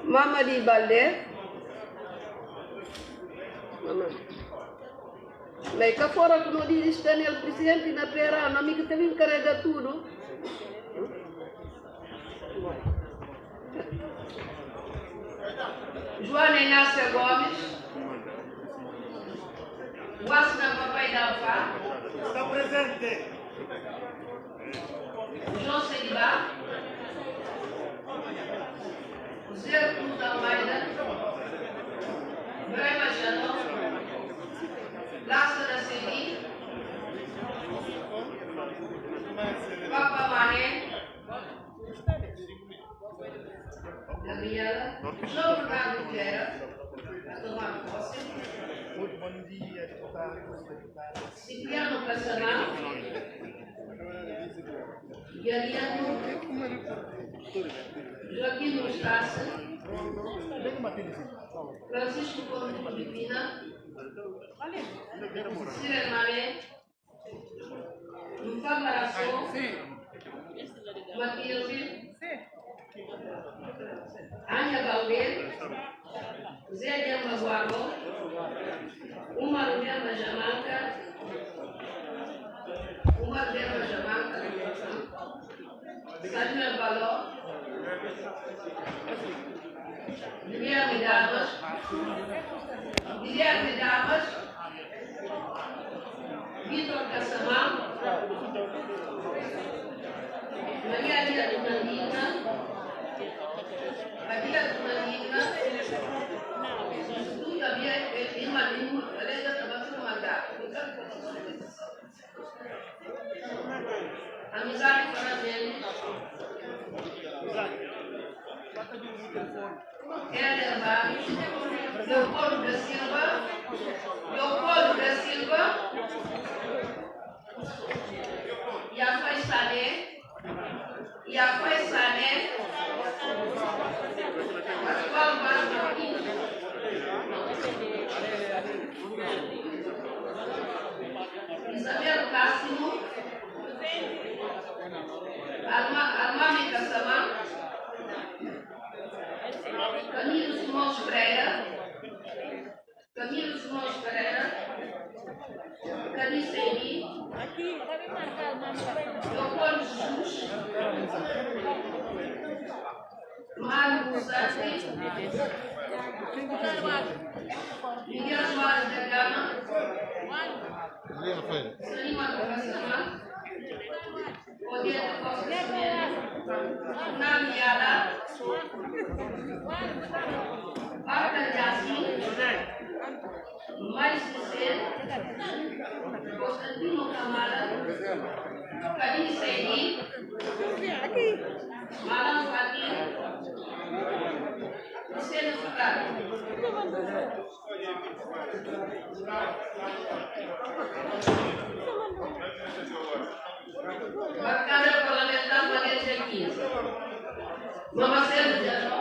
Mamadi Balde. Mas cá fora, como diz Daniel, presidente na pera, não me que também carrega tudo. Joana Inácia Gomes. Wasna Papai Dalfa. Está presente. João Seliba. Zé Cruz Almeida. Brema Jano. Lázaro Seli. Papa Mané. Gabriela. João Fernando Gera. A tomar posse. Bom dia, deputado. Cipriano Cassanal. Galiano. Joaquim Mustaça. Francisco Conde Divina. Cyril Mané. Mufanga Rasso. Matilde. Anya Balder. Zé Diamba Guago. Umar Diamba Jamaica. Samuel Baló. Guilherme Damas. Vitor Cassamão. Maria Lia Tunandina. Maria Tunandina. Tu havia irmã nenhuma, ela já estava sendo mandada. Amizade para ele. Éder Barros. Leopoldo da Silva. Yafai Sané. Pascoal Vaz Martins. Isabel Cássimo. Armami Cassamã. Camilo Simões Pereira. Caniceni. Leopoldo Jesus. Mário Bussati. Miguel Soares da Gama. Salima do Cassamã. Odete Costa Namiara. Barca Jassi. Mais Cicero. Constantino Camara. Caniceni. Malam Fatih. Luciano Furtado. Bancada Parlamentar Maria 15. Marcelo Jano.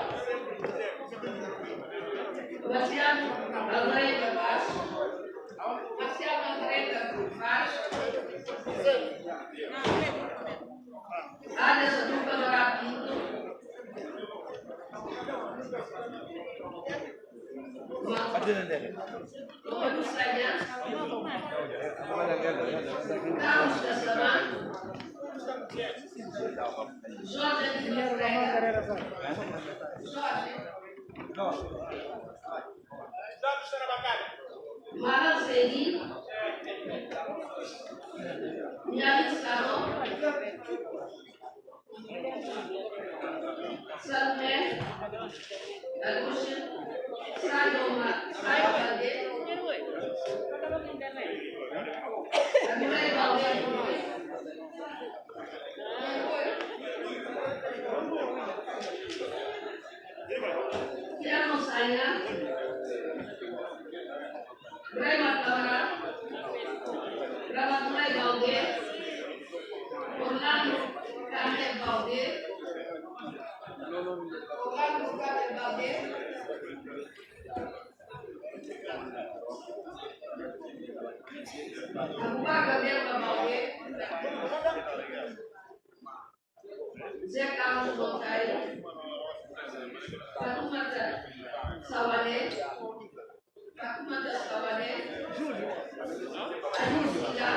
Marciano Almeida Vaz. Anderson Duca Dourado Pinto. Carlos Cassamã. Jorge Maran Seri. Mialis Caro. Salme. Agustin. Sayo Balde. Amulai Balde. Tirano Saya. Brema Tara. Ramatulai Balde. Orlando Carmen Balde. Abubakar Belma Balde. Zé Carlos Monteiro. Fatoumata Sawane, Fatoumata Sawane, Ali Sila,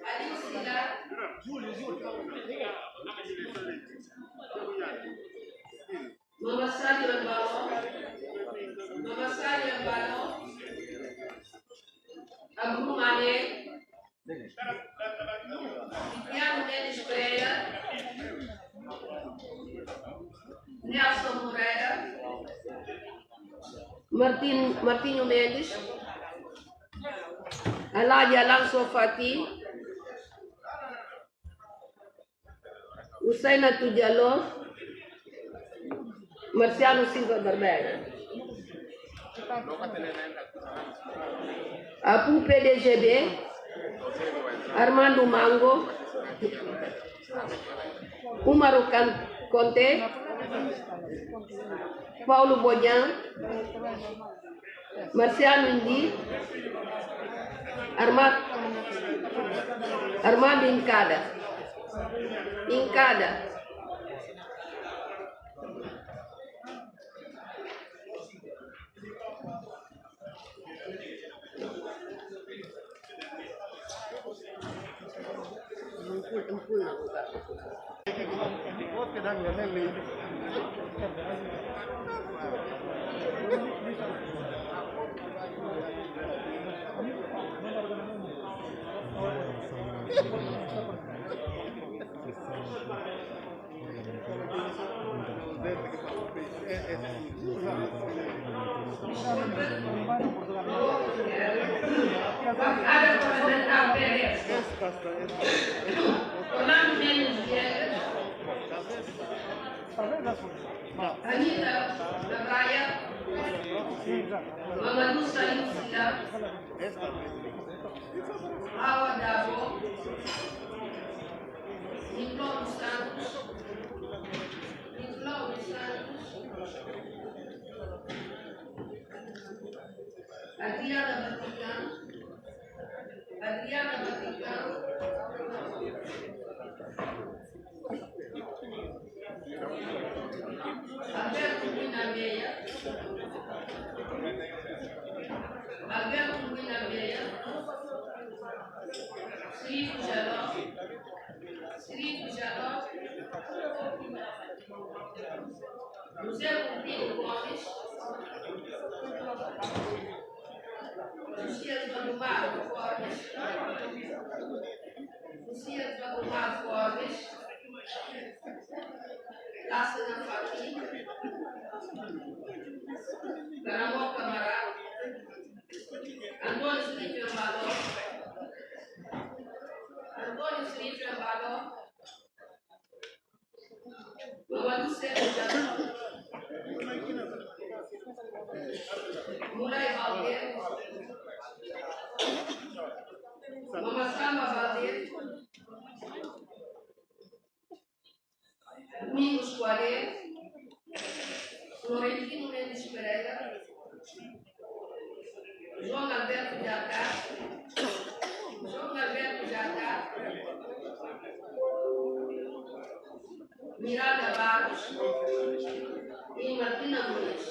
Ali Sila, Mama Sadio Mbalo, Mama Sadio Mbalo, Abu Mane, Viviane Denis Pereira, Nelson Moreira, Martinho Mendes, Alhaji Alonso Fati, Husainatou Diallo, Marciano Silva Barbeiro. Apu PDGB, Armando Mango, Umaru Conte, Paulo Boyan, Marciano Indi, Armando Incada. Anita Nabraya, Mamadou Salih Sila, Hawa Dabo, Nicolau dos Santos, Adriana Vatican, Alberto Guinameia, Sirif Jaló, José Coutinho Gomes, Lucias Vandomar Fortes, Lassana Fati, Caramó Camará, Antônio Felipe Amador, Mamadou Seco Jaló, Mulai Valdir, Mama Samba Valdir, Domingos Coaré, Florentino Mendes Pereira, João Alberto Jacá, Miranda Barros e Martina Muniz.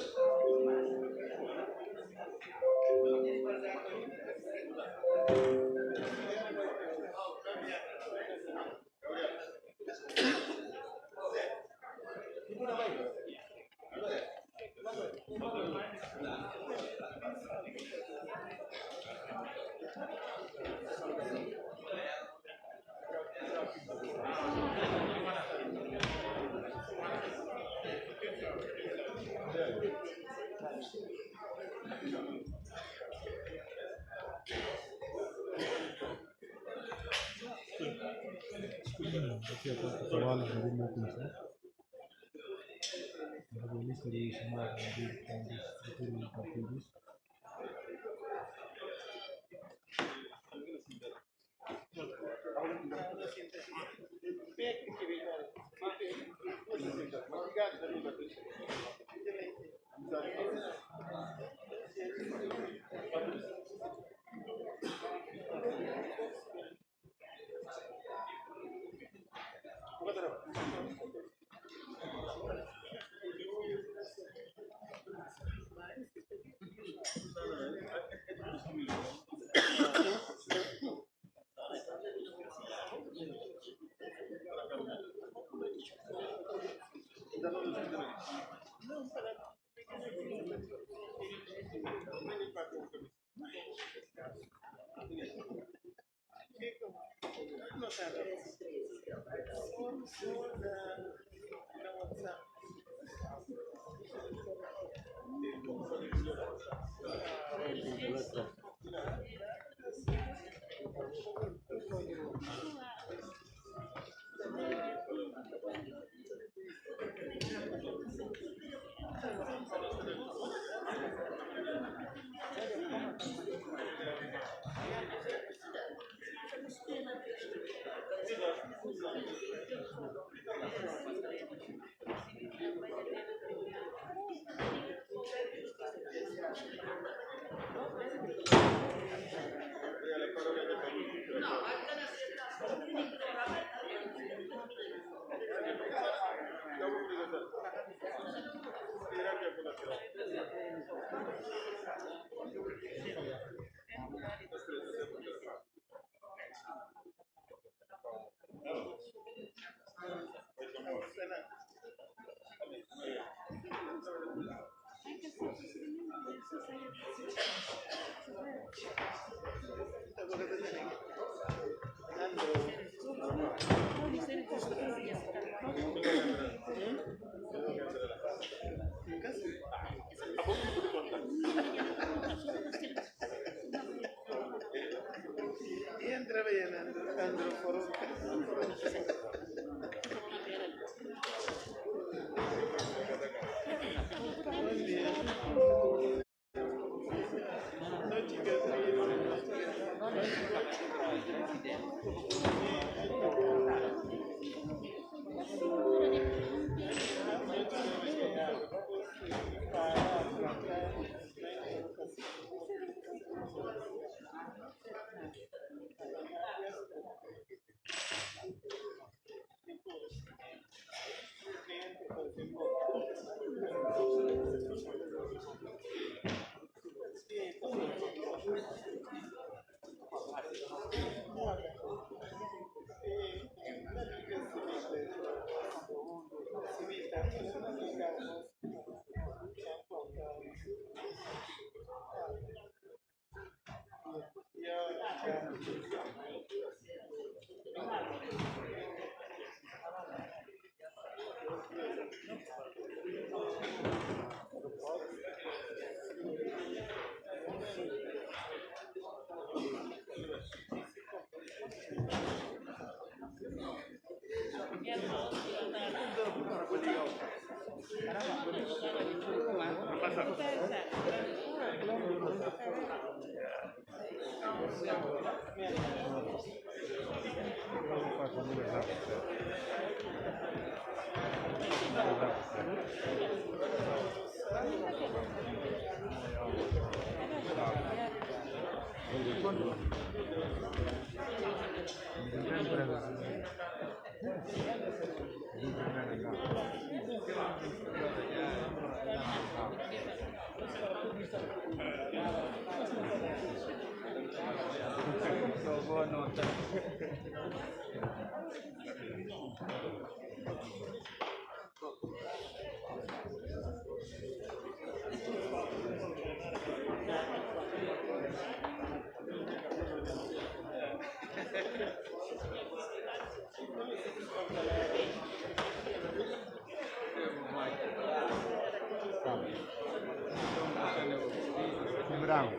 सवाल जरूर मैं पूछा बोली सर समाज Entra bem, Andro Foro. Bravo.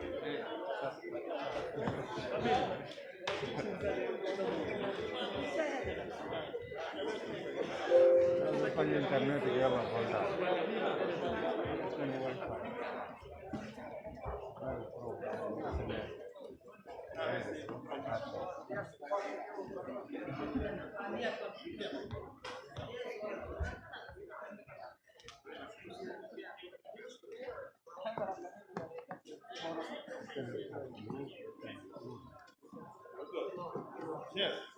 Con internet che va Yes.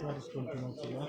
Vários continentes lá,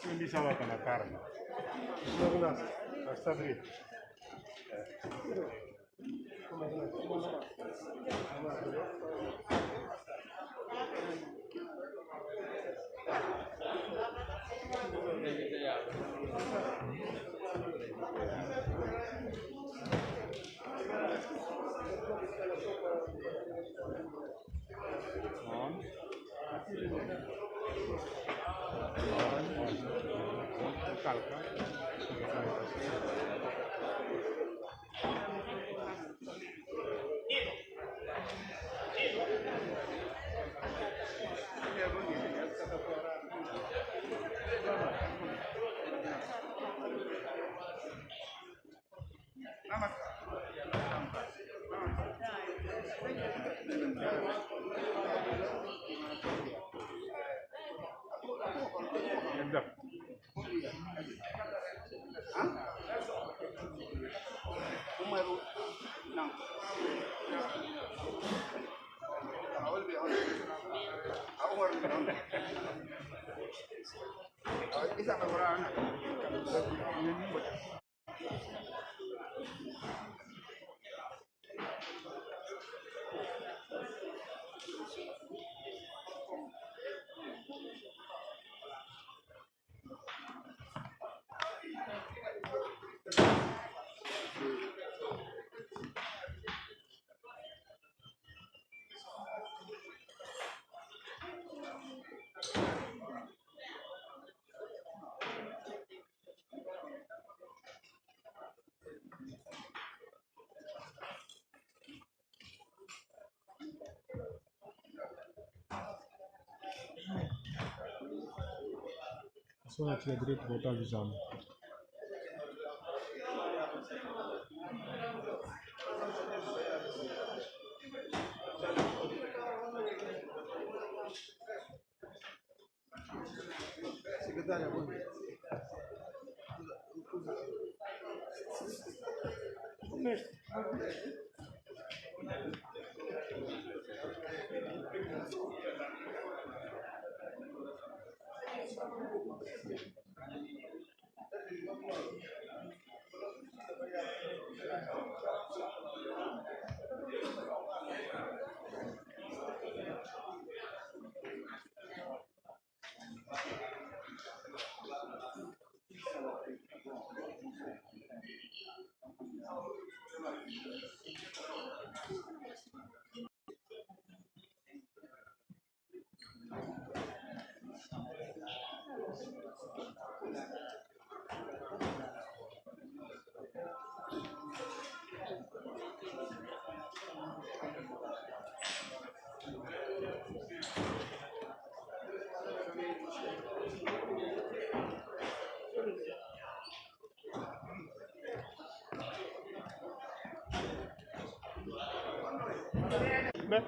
Quindi stava con la carne. Sta dritto. Calca. Só aqui à direita voltar a visão. Secretária, bom dia.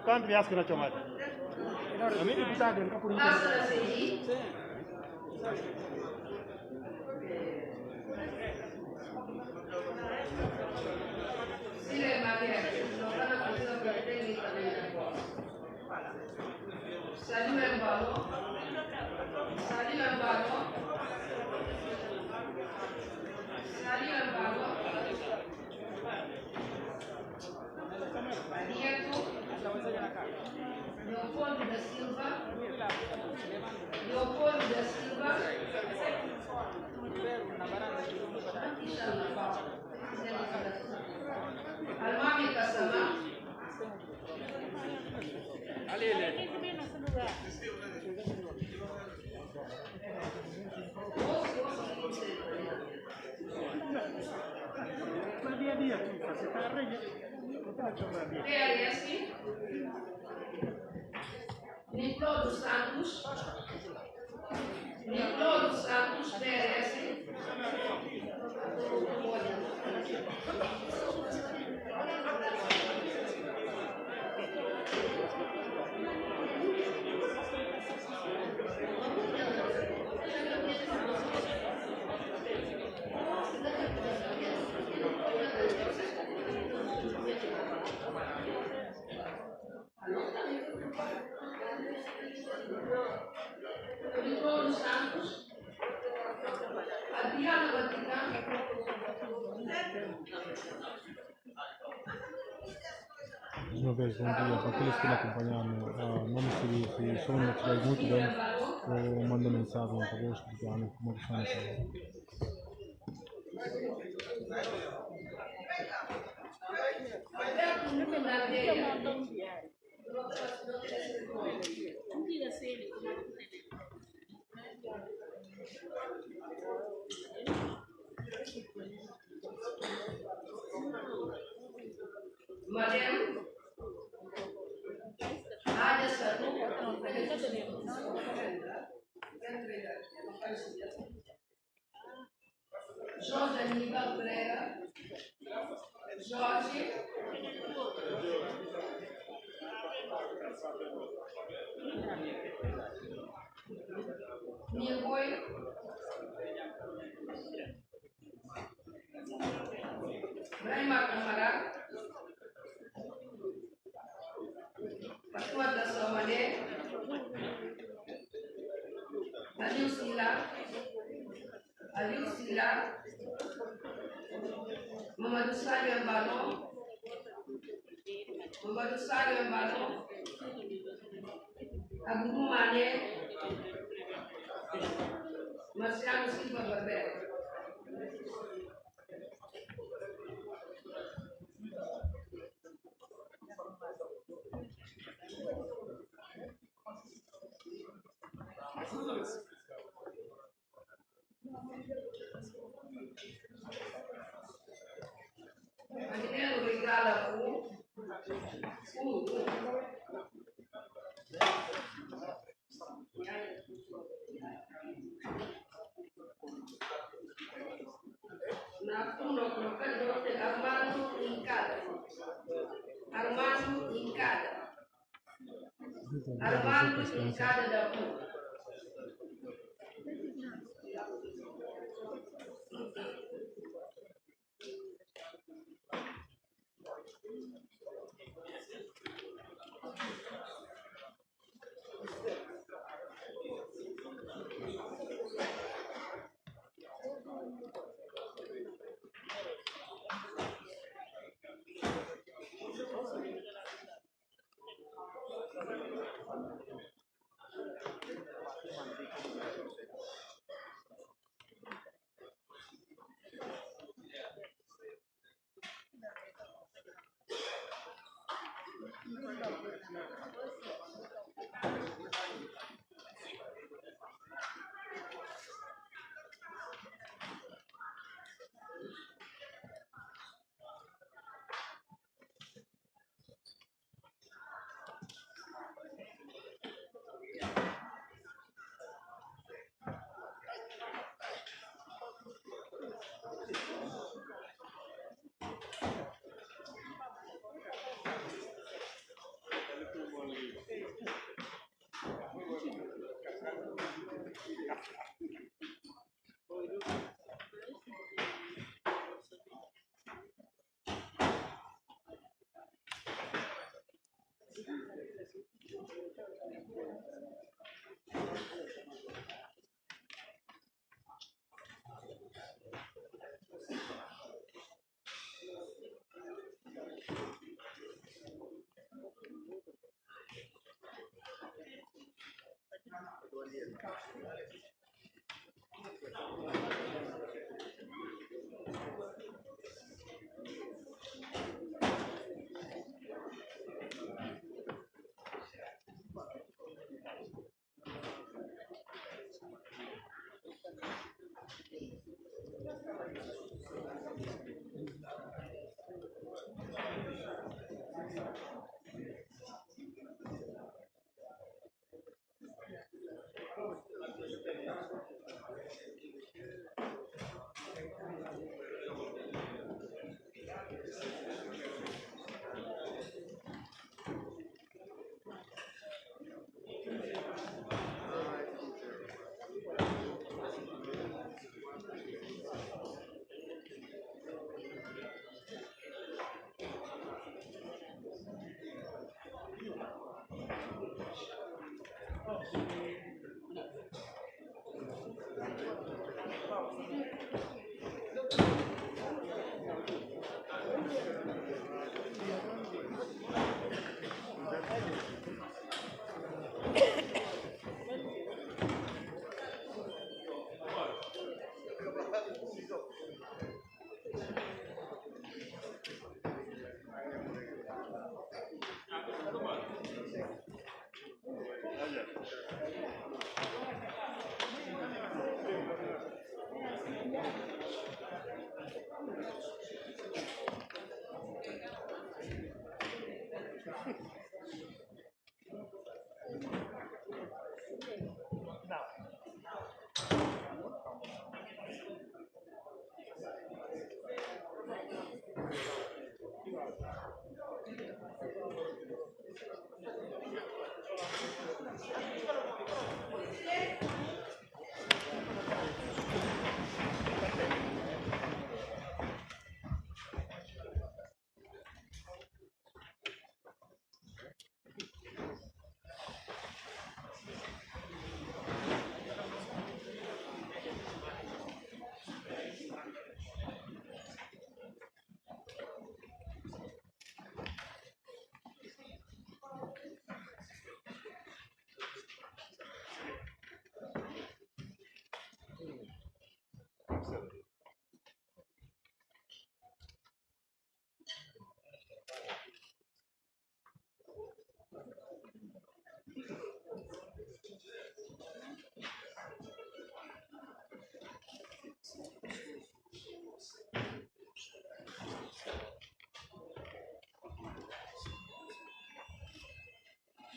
Quanto vi askana chamate? A mim deputado ele capurou. Passa na CI. Sile Maria, não está na coisa para ter também agora. Saliu em balão. Saliu em balão. Saliu em balão. Nieto. Leopoldo da Silva. Leopoldo da Silva. Almami Kasama. PRS. Nicolau dos Santos. Nicolau dos Santos, PRS. Nicolau dos Santos. Adriana Vaticano. Mais uma vez, bom dia para aqueles que me acompanham. Não me seguir se são materiais muito bem, ou manda mensagem para ver explicar como é que são isso. Madem ada satu Jorge Aníbal Pereira, Jorge Nilboi, Brahma Kamara, Patua da Somane, Aliu Sila, Mamadou Sadio Embalo, Abdou Mane, Marciano Silva Barbero. Agnello regala Armando Incada da U.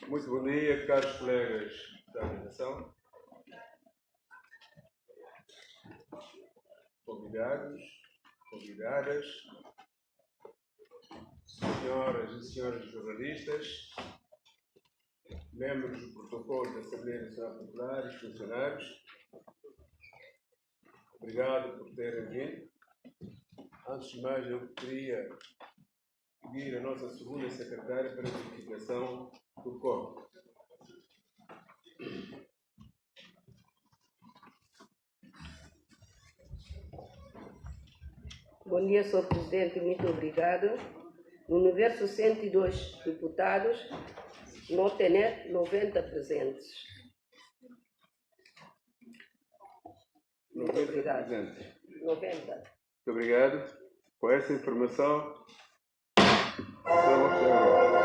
Muito bom dia, caros colegas da organização, convidados, convidadas, senhoras e senhores jornalistas, membros do protocolo da Assembleia Nacional Popular e funcionários. Obrigado por terem vindo. Antes de mais, eu queria pedir a nossa segunda secretária para a verificação do quórum. Bom dia, Sr. Presidente, muito obrigado. No universo 102 deputados, não tem 90 presentes. 90 presentes. 90. Muito obrigado. Com essa informação, vamos agora.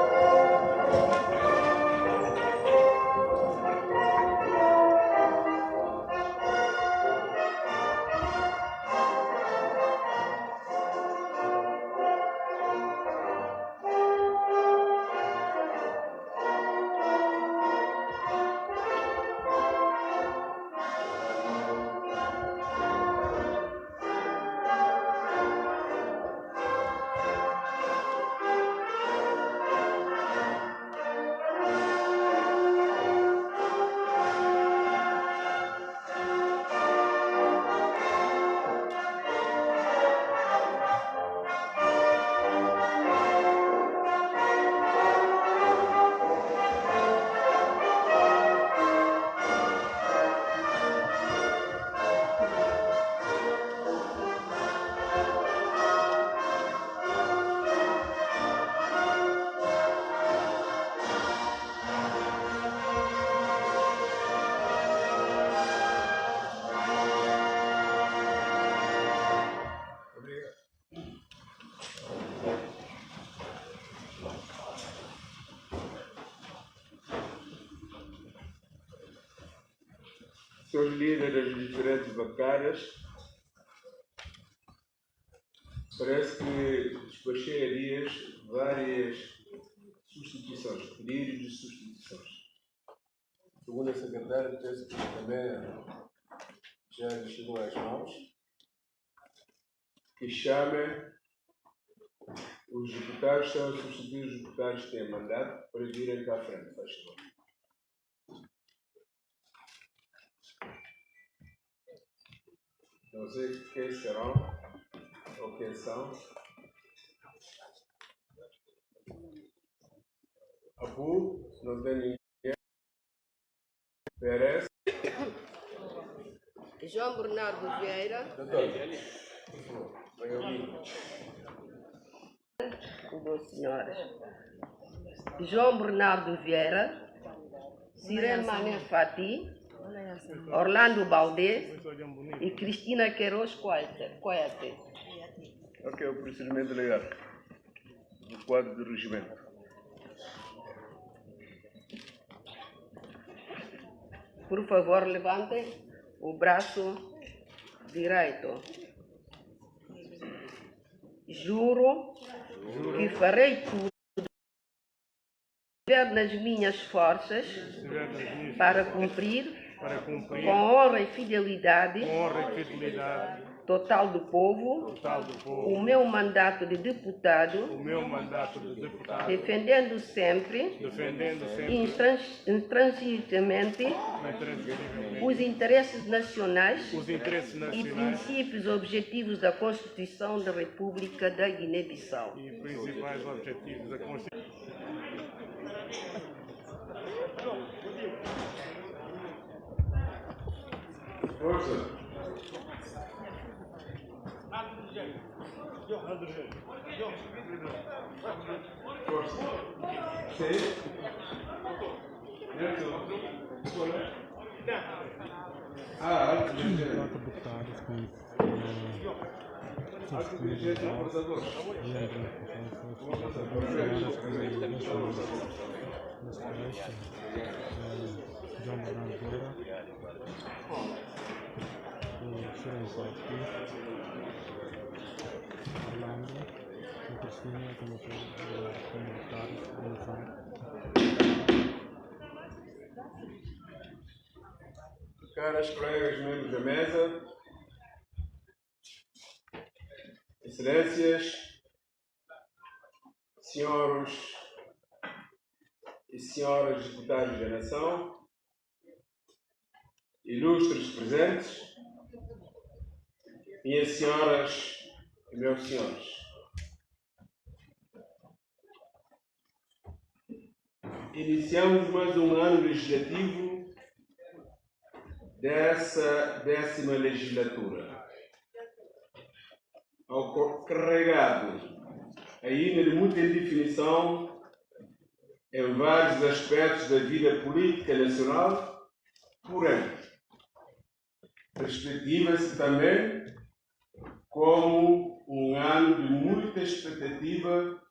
Senhores líderes das diferentes bancadas, parece que despachei há dias várias substituições, pedidos de substituições. Segundo a secretária, penso que também já lhe chegou às mãos, que chamem os deputados, estão a substituir os deputados que têm mandato para virem cá à frente, faz favor. Não sei quem serão ou quem são. Abu, não tem ninguém. Pérez. João Bernardo Vieira. Doutor, venha ouvir. Duas senhoras. João Bernardo Vieira. Sirene Mané Fati. Orlando Baldé e Cristina Queiroz Coete. Ok, o procedimento legal do quadro do regimento. Por favor, levantem o braço direito. Juro que farei tudo nas minhas forças para cumprir com honra e fidelidade total do povo o meu mandato de deputado, defendendo sempre intransigemente os interesses nacionais e princípios objetivos da Constituição da República da Guiné-Bissau. E principais objetivos da Constituição. Força. Força. Sim. Alto dirigente. Quatro deputados que Alto dirigente, portador. João Bernardo Vieira, o Sirene Fati, Orlando, e Cristina como deputados da eleição. Caras colegas membros da mesa, excelências, senhores e senhoras deputados da nação, ilustres presentes, minhas senhoras e meus senhores. Iniciamos mais um ano legislativo dessa 10ª legislatura, carregado ainda de muita indefinição em vários aspectos da vida política nacional, porém, perspectiva-se também como um ano de muita expectativa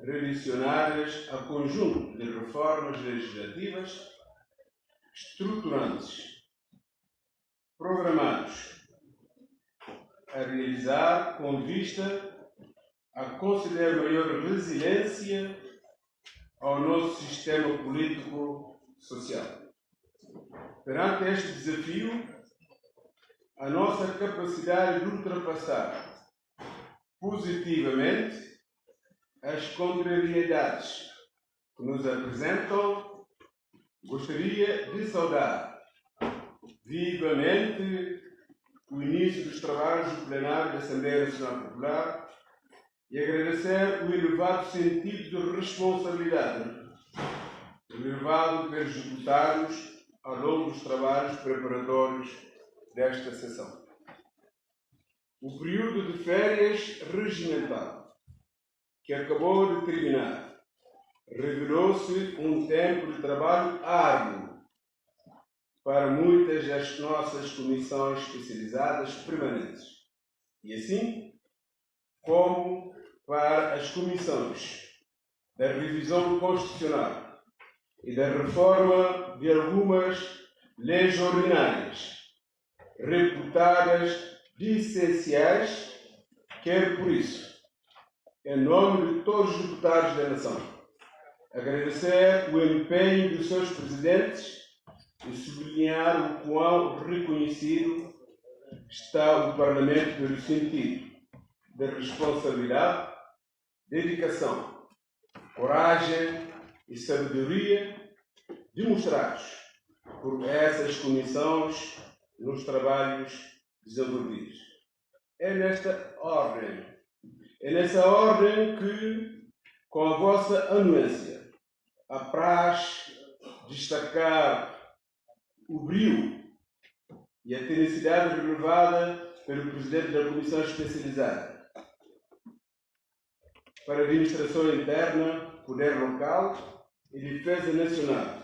relacionadas a conjunto de reformas legislativas estruturantes, programados a realizar com vista a conceder maior resiliência ao nosso sistema político-social. Perante este desafio, a nossa capacidade de ultrapassar positivamente as contrariedades que nos apresentam, gostaria de saudar vivamente o início dos trabalhos do plenário da Assembleia Nacional Popular e agradecer o elevado sentido de responsabilidade elevado pelos deputados ao longo dos trabalhos preparatórios desta sessão. O período de férias regimental, que acabou de terminar, revelou-se um tempo de trabalho árduo para muitas das nossas comissões especializadas permanentes, e assim como para as comissões da revisão constitucional e da reforma de algumas leis ordinárias, reputadas de essenciais, quero por isso, em nome de todos os deputados da nação, agradecer o empenho dos seus presidentes e sublinhar o quão reconhecido está o Parlamento pelo sentido de responsabilidade, dedicação, coragem e sabedoria demonstrados por essas comissões nos trabalhos desenvolvidos. É nessa ordem que, com a vossa anuência, apraz destacar o brio e a tenacidade relevada pelo Presidente da Comissão Especializada para a Administração Interna, Poder Local e Defesa Nacional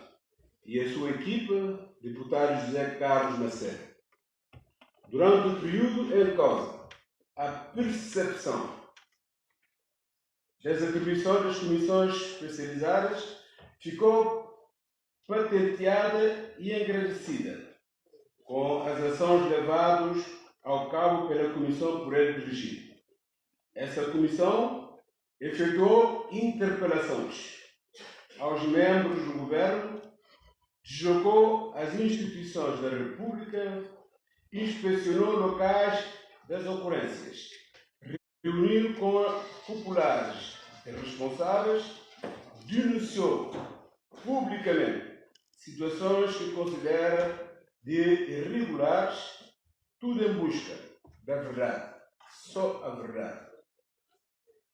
e a sua equipa, deputado José Carlos Macedo. Durante o período em causa, a percepção das atribuições das comissões especializadas ficou patenteada e agradecida com as ações levadas ao cabo pela Comissão por ele dirigida. Essa comissão efetuou interpelações aos membros do governo, deslocou as instituições da República, inspecionou locais das ocorrências, reuniu com populares e responsáveis, denunciou publicamente situações que considera de irregulares, tudo em busca da verdade, só a verdade,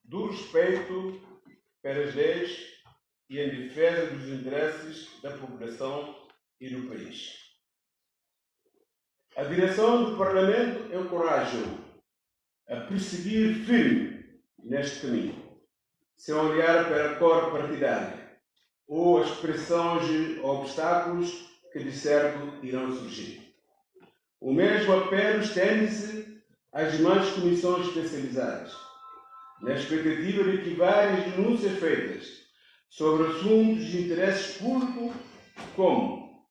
do respeito pelas leis e em defesa dos interesses da população e do país. A direção do Parlamento encoraja-o a prosseguir firme neste caminho, sem olhar para a cor partidária ou as pressões e obstáculos que de certo irão surgir. O mesmo apelo estende-se às demais comissões especializadas, na expectativa de que várias denúncias feitas sobre assuntos de interesse público, como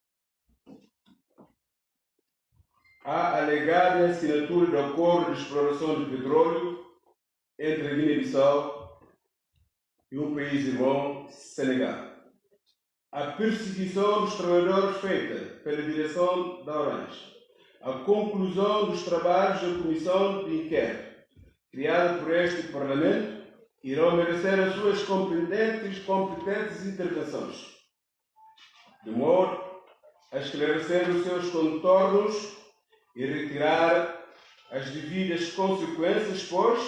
a alegada assinatura de acordo de exploração de petróleo entre a Guiné-Bissau e um país irmão, Senegal, a perseguição dos trabalhadores feita pela direção da Orange, a conclusão dos trabalhos da Comissão de Inquérito criada por este Parlamento, irão merecer as suas competentes intervenções, de modo a esclarecer os seus contornos e retirar as devidas consequências, pois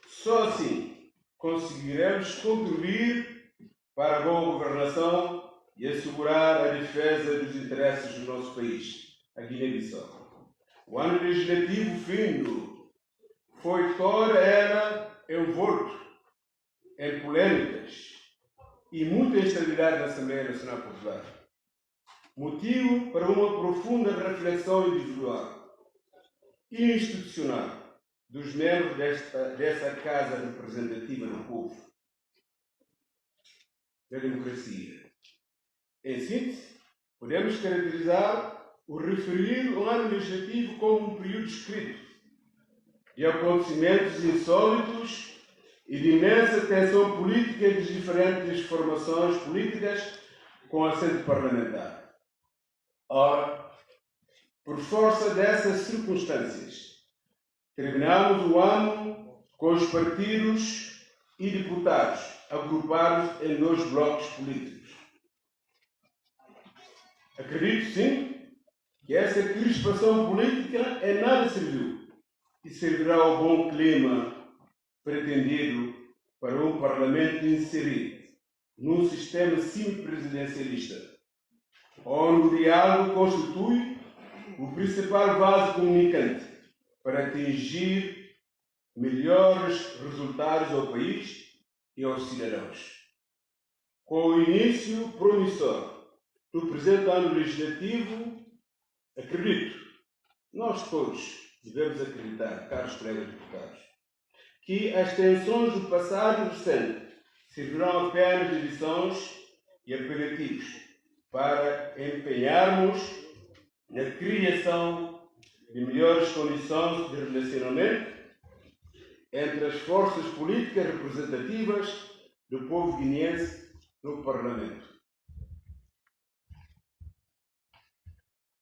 só assim conseguiremos contribuir para a boa governação e assegurar a defesa dos interesses do nosso país, a Guiné-Bissau. O ano legislativo findo foi toda ela envolto em polêmicas e muita instabilidade na Assembleia Nacional Popular, motivo para uma profunda reflexão individual e institucional dos membros dessa Casa Representativa do Povo, da democracia. Em síntese, podemos caracterizar o referido ano legislativo como um período escrito de acontecimentos insólitos e de imensa tensão política entre as diferentes formações políticas com assento parlamentar. Ora, por força dessas circunstâncias, terminamos o ano com os partidos e deputados agrupados em 2 blocos políticos. Acredito, sim, que essa crispação política em nada serviu e servirá ao bom clima pretendido para um Parlamento inserido num sistema semipresidencialista, onde o diálogo constitui o principal vaso comunicante para atingir melhores resultados ao país e aos cidadãos. Com o início promissor do presente ano legislativo, acredito, nós todos devemos acreditar, caros colegas deputados, que as tensões do passado recente servirão apenas de lições e apelativos para empenharmos na criação de melhores condições de relacionamento entre as forças políticas representativas do povo guineense no Parlamento.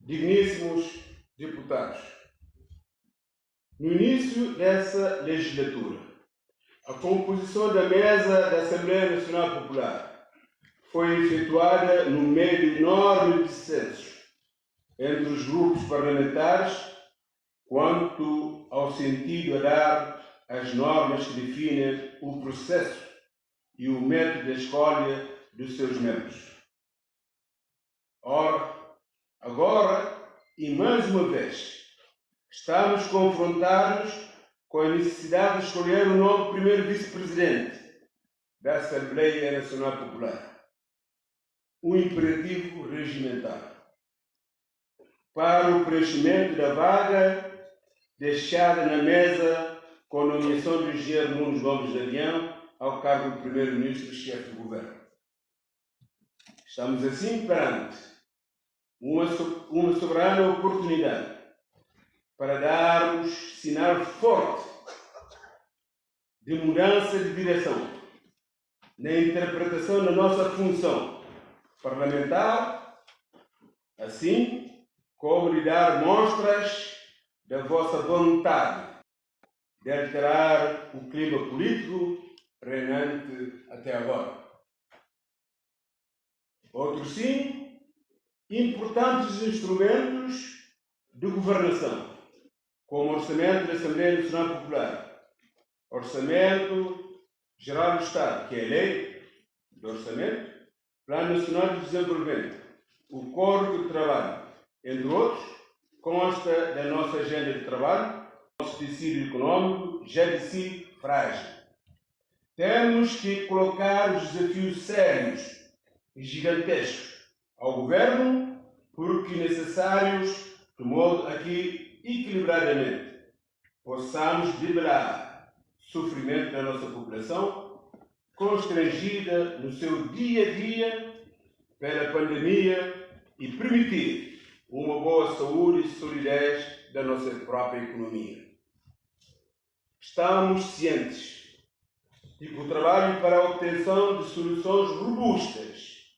Digníssimos deputados, no início dessa legislatura, a composição da mesa da Assembleia Nacional Popular foi efetuada no meio de enorme dissenso entre os grupos parlamentares quanto ao sentido a dar às normas que definem o processo e o método de escolha dos seus membros. Ora, agora, e mais uma vez, estamos confrontados com a necessidade de escolher o novo primeiro vice-presidente da Assembleia Nacional Popular. Um imperativo regimental para o preenchimento da vaga deixada na mesa com a nomeação do engenheiro Nunes Gomes de Avião ao cargo de primeiro-ministro e chefe do governo. Estamos assim perante uma soberana oportunidade para darmos sinal forte de mudança de direção na interpretação da nossa função parlamentar, assim como lhe dar mostras da vossa vontade de alterar o clima político reinante até agora. Outros sim, importantes instrumentos de governação, como o Orçamento da Assembleia Nacional Popular, Orçamento Geral do Estado, que é a lei do Orçamento, Plano Nacional de Desenvolvimento, o Código de Trabalho, entre outros, consta da nossa agenda de trabalho, nosso tecido econômico já de si frágil. Temos que colocar os desafios sérios e gigantescos ao governo, porque necessários, de modo a que, equilibradamente, possamos liberar o sofrimento da nossa população, constrangida no seu dia a dia pela pandemia, e permitir uma boa saúde e solidez da nossa própria economia. Estamos cientes de que o trabalho para a obtenção de soluções robustas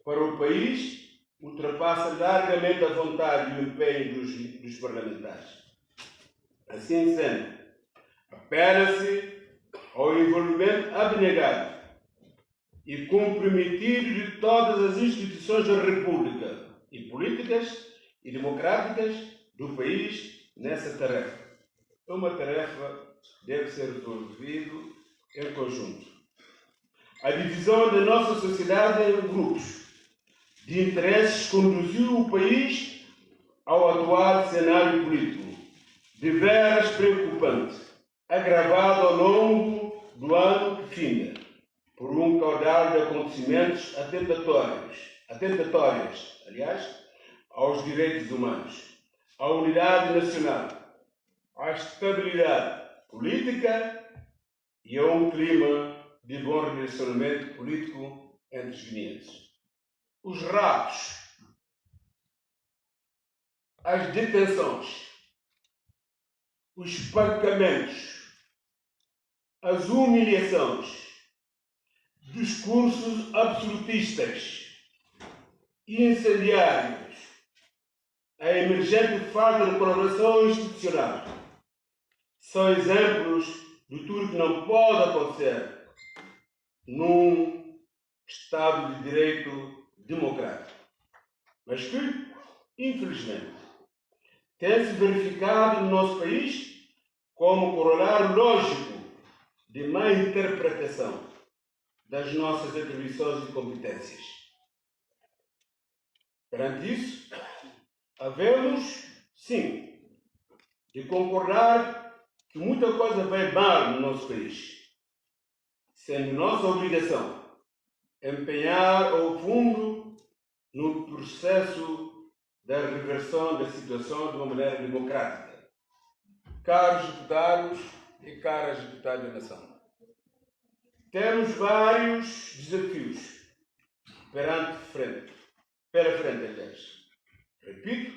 para o país ultrapassa largamente a vontade e o empenho dos parlamentares. Assim sendo, apela-se ao envolvimento abnegado e comprometido de todas as instituições da República e políticas e democráticas do país nessa tarefa. É uma tarefa que deve ser resolvida em conjunto. A divisão da nossa sociedade em grupos de interesses conduziu o país ao atual cenário político, de veras preocupante, agravado ao longo do ano que finda, por um caudal de acontecimentos atentatórios, aos direitos humanos, à unidade nacional, à estabilidade política e a um clima de bom relacionamento político entre os guineenses. Os raptos, as detenções, os espancamentos, as humilhações, discursos absolutistas e incendiários, a emergente falta de colaboração institucional, são exemplos de tudo que não pode acontecer num Estado de Direito democrático, mas que, infelizmente, tem-se verificado no nosso país como corolário lógico de má interpretação das nossas atribuições e competências. Perante isso, havemos, sim, de concordar que muita coisa vai mal no nosso país, sendo nossa obrigação empenhar ao fundo no processo da reversão da situação de uma maneira democrática. Caros deputados e caras deputadas da nação, temos vários desafios pela frente, aliás. Repito,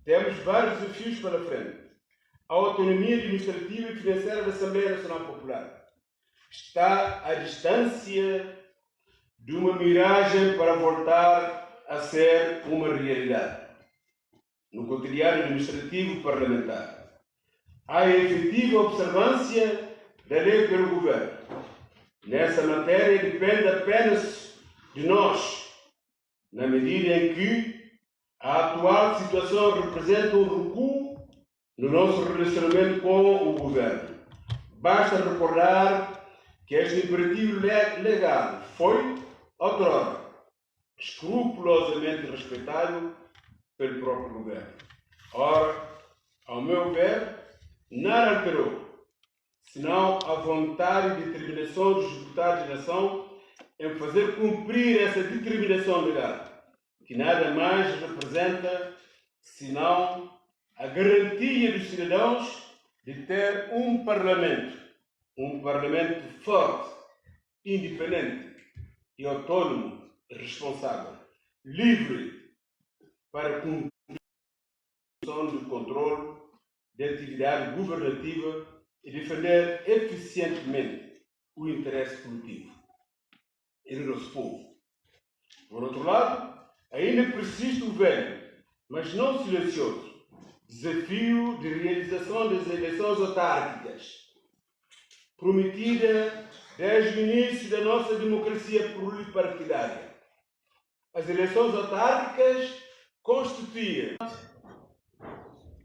temos vários desafios pela frente. A autonomia administrativa e financeira da Assembleia Nacional Popular está à distância de uma miragem para voltar a ser uma realidade. No cotidiano administrativo parlamentar, há a efetiva observância da lei pelo governo. Nessa matéria depende apenas de nós, na medida em que a atual situação representa um recuo no nosso relacionamento com o governo. Basta recordar que este imperativo legal foi, outrora, escrupulosamente respeitado pelo próprio governo. Ora, ao meu ver, nada alterou, senão a vontade e determinação dos deputados da nação em fazer cumprir essa determinação legal, que nada mais representa senão a garantia dos cidadãos de ter um parlamento forte, independente e autônomo, responsável, livre para cumprir a função de controle da atividade governativa e defender eficientemente o interesse coletivo e do nosso povo. Por outro lado, ainda persiste o velho, mas não silencioso, desafio de realização das eleições autárquicas, prometida desde o início da nossa democracia pluripartidária. As eleições autárquicas constituem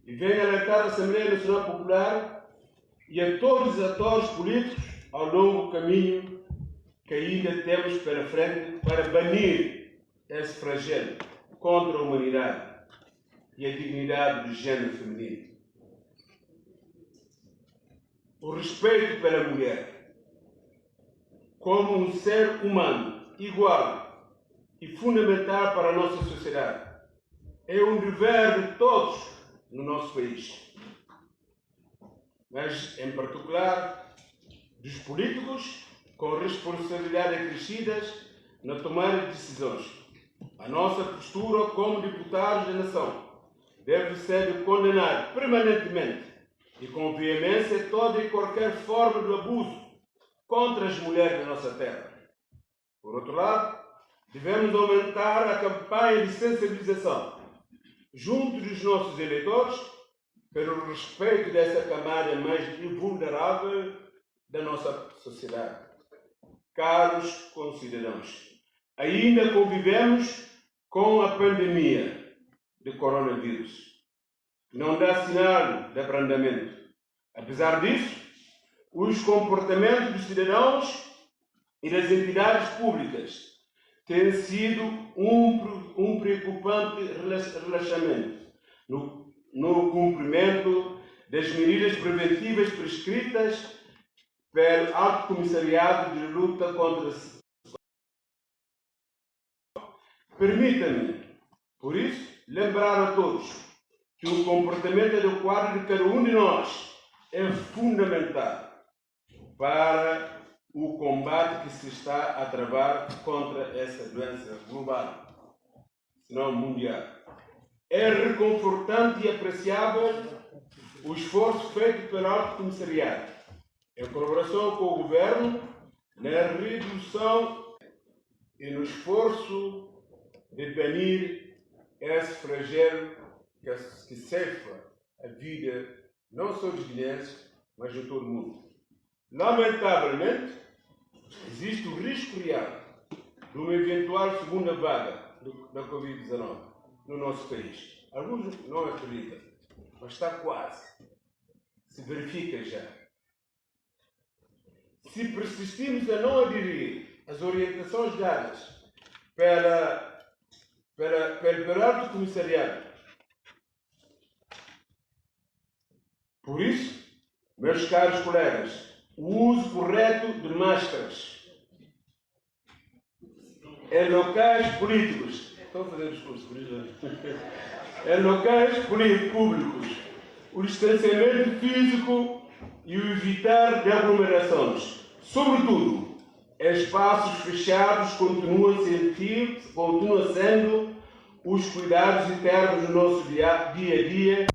e vem alertar a Assembleia Nacional Popular e a todos os atores políticos ao longo caminho que ainda temos pela frente para banir esse flagelo contra a humanidade e a dignidade do género feminino. O respeito pela mulher como um ser humano igual e fundamental para a nossa sociedade é um dever de todos no nosso país, mas em particular dos políticos com responsabilidades acrescidas na tomada de decisões. A nossa postura como deputados da nação deve ser de condenar permanentemente e com veemência toda e qualquer forma de abuso contra as mulheres da nossa terra. Por outro lado, devemos aumentar a campanha de sensibilização junto dos nossos eleitores pelo respeito dessa camada mais vulnerável da nossa sociedade. Caros concidadãos, ainda convivemos com a pandemia de coronavírus. Não dá sinal de abrandamento. Apesar disso, os comportamentos dos cidadãos e das entidades públicas têm sido um preocupante relaxamento no cumprimento das medidas preventivas prescritas pelo Alto Comissariado de Luta contra a Permita-me, por isso, lembrar a todos que o comportamento adequado de cada um de nós é fundamental para o combate que se está a travar contra essa doença global, se não mundial. É reconfortante e apreciável o esforço feito pelo Alto Comissariado, em colaboração com o Governo, na redução e no esforço de banir esse flagelo que ceifa a vida não só dos guineenses, mas de todo o mundo. Lamentavelmente, existe o risco real de uma eventual segunda vaga da Covid-19 no nosso país. Alguns não acreditam, mas está quase. Se verifica já. Se persistirmos a não aderir às orientações dadas pelo Alto Comissariado, por isso, meus caros colegas, o uso correto de máscaras em locais políticos, estou a fazer discurso, por isso, em locais públicos, o distanciamento físico e o evitar de aglomerações, sobretudo em espaços fechados, continua sendo os cuidados internos do nosso dia a dia.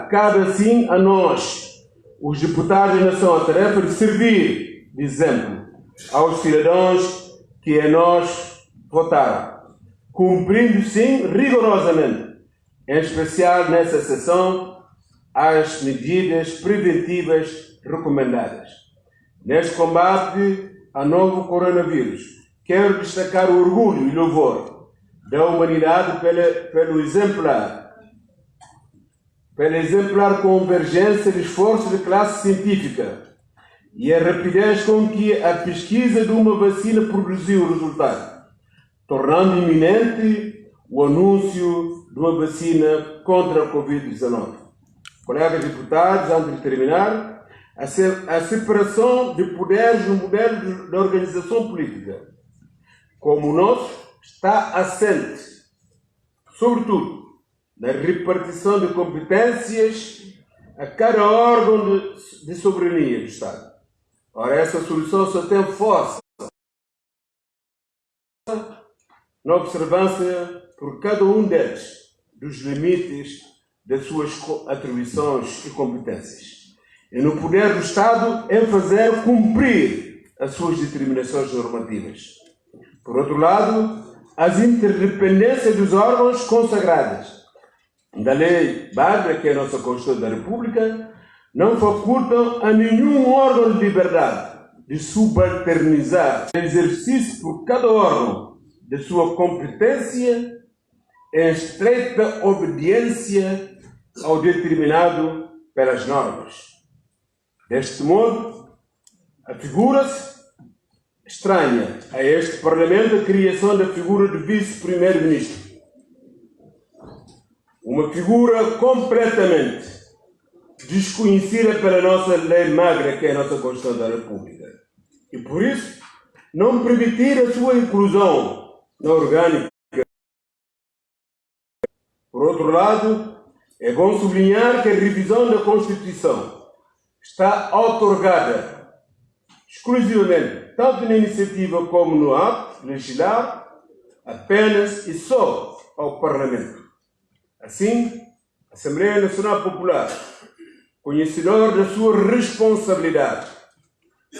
Cabe assim a nós, os deputados da nação, a tarefa de servir de exemplo aos cidadãos que em nós votaram, cumprindo sim rigorosamente, em especial nessa sessão, as medidas preventivas recomendadas. Neste combate ao novo coronavírus, quero destacar o orgulho e louvor da humanidade pela exemplar convergência de esforços de classe científica e a rapidez com que a pesquisa de uma vacina produziu o resultado, tornando iminente o anúncio de uma vacina contra a Covid-19. Colegas deputados, antes de terminar, a separação de poderes no modelo da organização política, como o nosso, está assente, sobretudo, na repartição de competências a cada órgão de soberania do Estado. Ora, essa solução só tem força na observância por cada um deles dos limites das suas atribuições e competências. E no poder do Estado em fazer cumprir as suas determinações normativas. Por outro lado, as interdependências dos órgãos consagradas da Lei Bárbara, que é a nossa Constituição da República, não facultam a nenhum órgão de liberdade de subalternizar o exercício por cada órgão de sua competência em estreita obediência ao determinado pelas normas. Deste modo, afigura-se estranha a este Parlamento a criação da figura de vice-primeiro-ministro. Uma figura completamente desconhecida pela nossa lei magra, que é a nossa Constituição da República. E por isso, não permitir a sua inclusão na orgânica. Por outro lado, é bom sublinhar que a revisão da Constituição está outorgada exclusivamente, tanto na iniciativa como no ato legislar, apenas e só ao Parlamento. Assim, a Assembleia Nacional Popular, conhecedor da sua responsabilidade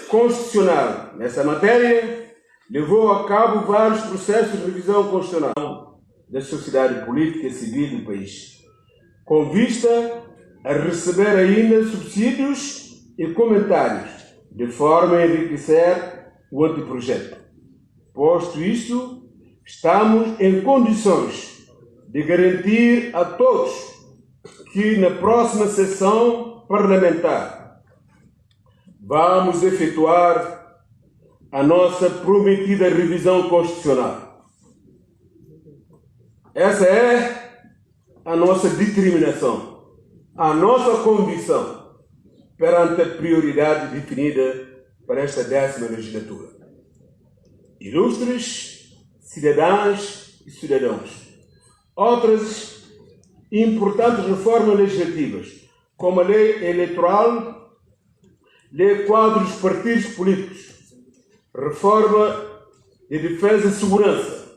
constitucional nessa matéria, levou a cabo vários processos de revisão constitucional da sociedade política e civil do país, com vista a receber ainda subsídios e comentários, de forma a enriquecer o anteprojeto. Posto isto, estamos em condições de garantir a todos que na próxima sessão parlamentar vamos efetuar a nossa prometida revisão constitucional. Essa é a nossa determinação, a nossa convicção perante a prioridade definida para esta 10ª legislatura. Ilustres cidadãs e cidadãos, outras importantes reformas legislativas, como a lei eleitoral, lei quadro dos partidos políticos, reforma de defesa e segurança,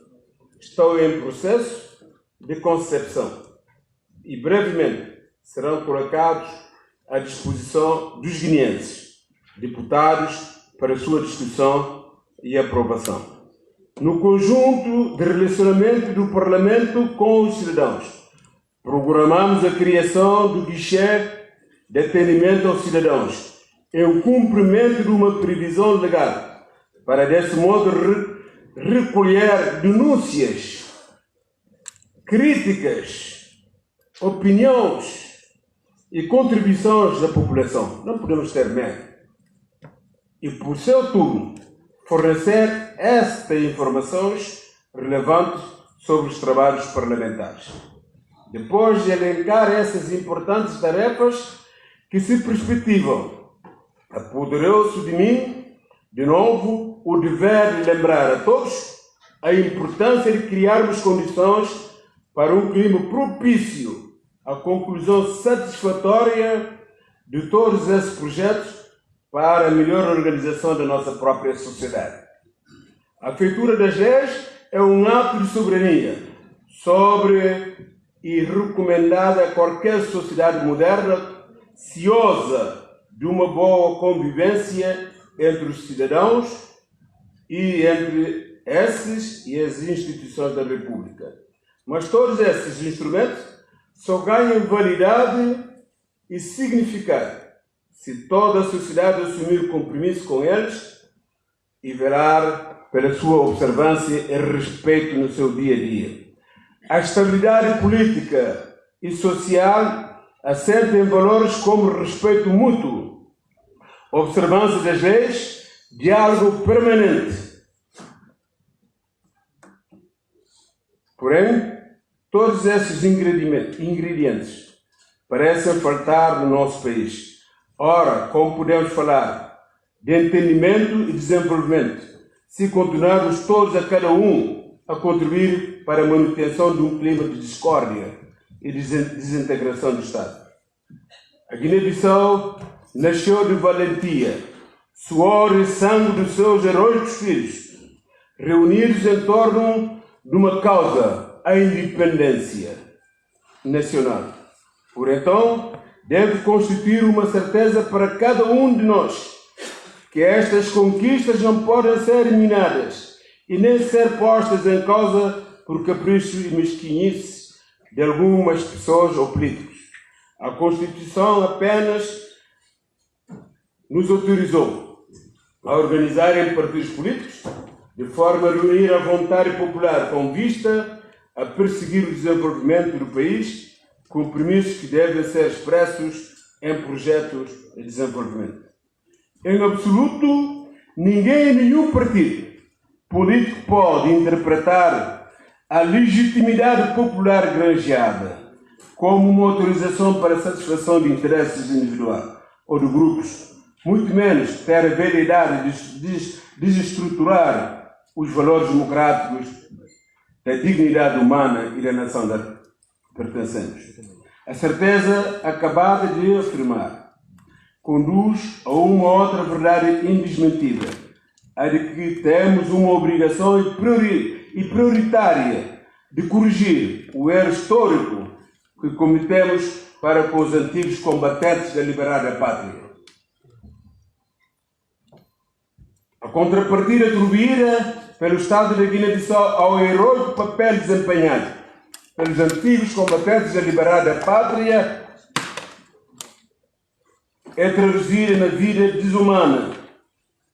estão em processo de concepção e brevemente serão colocados à disposição dos guineenses, deputados, para sua discussão e aprovação. No conjunto de relacionamento do Parlamento com os cidadãos, programamos a criação do guichê de atendimento aos cidadãos, em cumprimento de uma previsão legal, para desse modo recolher denúncias, críticas, opiniões e contribuições da população. Não podemos ter medo. E, por seu turno, fornecer estas informações relevantes sobre os trabalhos parlamentares. Depois de elencar essas importantes tarefas que se perspectivam, apoderou-se de mim, de novo, o dever de lembrar a todos a importância de criarmos condições para um clima propício à conclusão satisfatória de todos esses projetos para a melhor organização da nossa própria sociedade. A feitura das leis é um ato de soberania, sobre e recomendada a qualquer sociedade moderna ciosa de uma boa convivência entre os cidadãos e entre esses e as instituições da República. Mas todos esses instrumentos só ganham validade e significado se toda a sociedade assumir compromisso com eles e velar pela sua observância e respeito no seu dia a dia. A estabilidade política e social assenta em valores como respeito mútuo, observância das leis, diálogo permanente. Porém, todos esses ingredientes parecem faltar no nosso país. Ora, como podemos falar de entendimento e desenvolvimento se continuarmos todos a cada um a contribuir para a manutenção de um clima de discórdia e desintegração do Estado? A Guiné-Bissau nasceu de valentia, suor e sangue dos seus heróicos filhos, reunidos em torno de uma causa, a independência nacional. Por então, deve constituir uma certeza para cada um de nós que estas conquistas não podem ser minadas e nem ser postas em causa por capricho e mesquinhice de algumas pessoas ou políticos. A Constituição apenas nos autorizou a organizar em partidos políticos de forma a reunir a vontade popular com vista a perseguir o desenvolvimento do país, compromissos que devem ser expressos em projetos de desenvolvimento. Em absoluto, ninguém, nenhum partido político pode interpretar a legitimidade popular granjeada como uma autorização para a satisfação de interesses individuais ou de grupos, muito menos ter a habilidade de desestruturar os valores democráticos da dignidade humana e da nação da pertencemos. A certeza acabada de afirmar conduz a uma outra verdade indesmentível, a de que temos uma obrigação prioritária de corrigir o erro histórico que cometemos para com os antigos combatentes da liberdade da pátria. A contrapartida atribuída pelo Estado da Guiné-Bissau ao heróico papel desempenhado pelos antigos combatentes da liberdade da pátria é traduzida na vida desumana,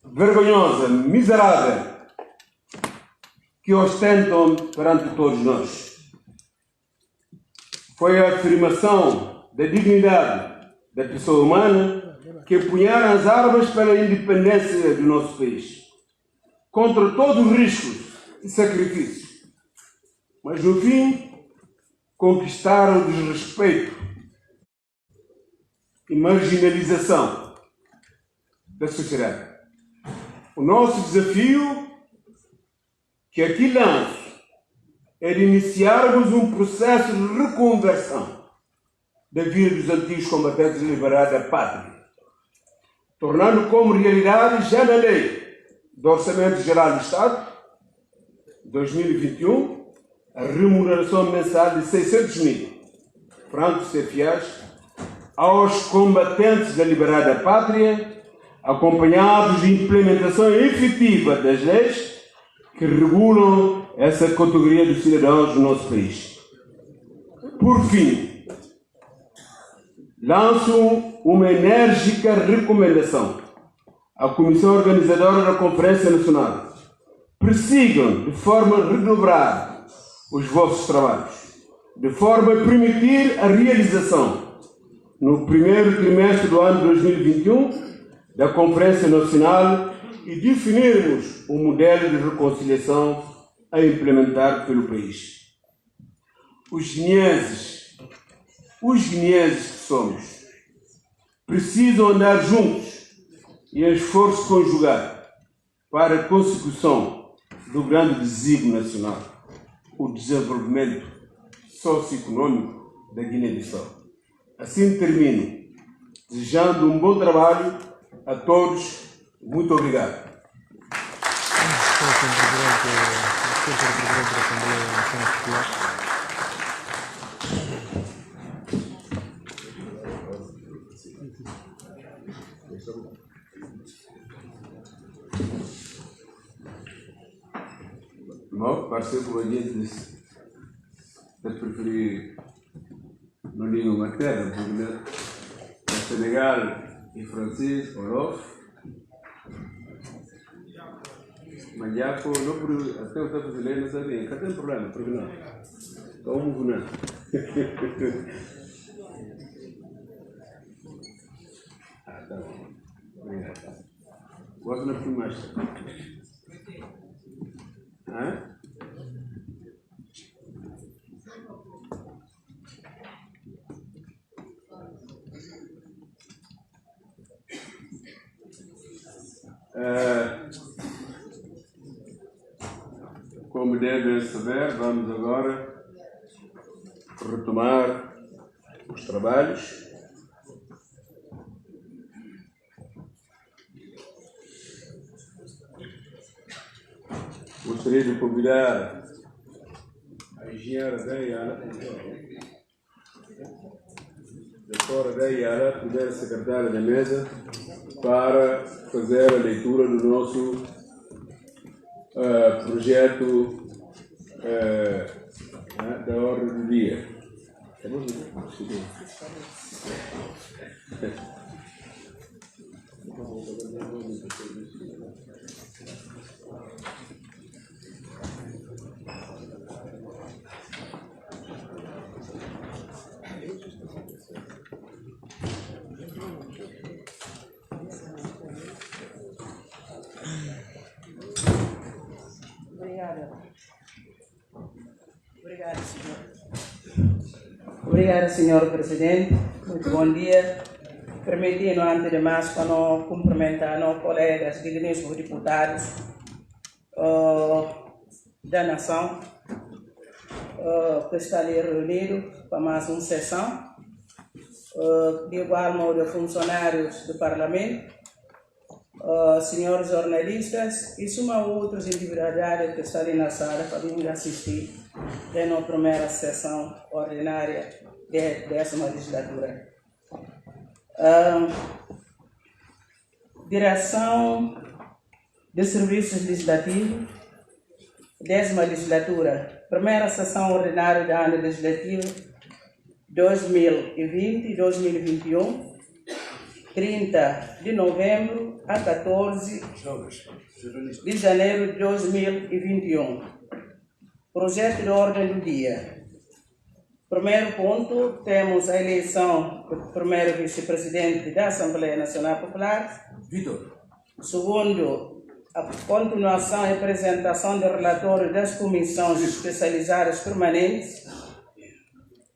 vergonhosa, miserável que ostentam perante todos nós. Foi a afirmação da dignidade da pessoa humana que empunharam as armas pela independência do nosso país, contra todos os riscos e sacrifícios. Mas, no fim, conquistaram o desrespeito e marginalização da sociedade. O nosso desafio, que aqui lanço, é de iniciarmos um processo de reconversão da vida dos antigos combatentes da liberdade da pátria, tornando como realidade já na lei do Orçamento Geral do Estado 2021 a remuneração mensal de 600 mil francos CFAs aos combatentes da liberdade da pátria, acompanhados de implementação efetiva das leis que regulam essa categoria dos cidadãos do nosso país. Por fim, lanço uma enérgica recomendação à Comissão Organizadora da Conferência Nacional. Persigam de forma redobrada os vossos trabalhos, de forma a permitir a realização, no primeiro trimestre do ano 2021, da Conferência Nacional e definirmos um modelo de reconciliação a implementar pelo país. Os guineenses que somos, precisam andar juntos e em esforço conjugado para a consecução do grande desígnio nacional, o desenvolvimento socioeconômico da Guiné-Bissau. Assim termino, desejando um bom trabalho a todos. Muito obrigado. Presidente da Assembleia Nacional Popular. Bom, parece que o gente preferir não digo materna, porque no Senegal e francês, Wolof, mas já foi até o tempo de ler não sabia, não tem problema, porque não. Então vamos ver. Tá bom. Obrigado. Gosto na filmagem. Como devem saber, vamos agora retomar os trabalhos. Gostaria de convidar a engenheira da doutora Dayala, primeira secretária da mesa, para fazer a leitura do nosso projeto da ordem do dia. Obrigada, senhor presidente. Muito bom dia. Permitindo, antes de mais, para nós cumprimentar nossos colegas, digníssimos deputados da nação, que estão ali reunidos para mais uma sessão. De igual modo, funcionários do parlamento, senhores jornalistas e suma outras individualidades que estão ali na sala para vir assistir à nossa primeira sessão ordinária dessa legislatura. Direção de Serviços Legislativos, 10ª legislatura, primeira sessão ordinária do ano legislativo 2020-2021, 30 de novembro a 14 de janeiro de 2021. Projeto de ordem do dia. Primeiro ponto, temos a eleição do primeiro vice-presidente da Assembleia Nacional Popular. Vitor. Segundo, a continuação e apresentação do relatório das comissões especializadas permanentes.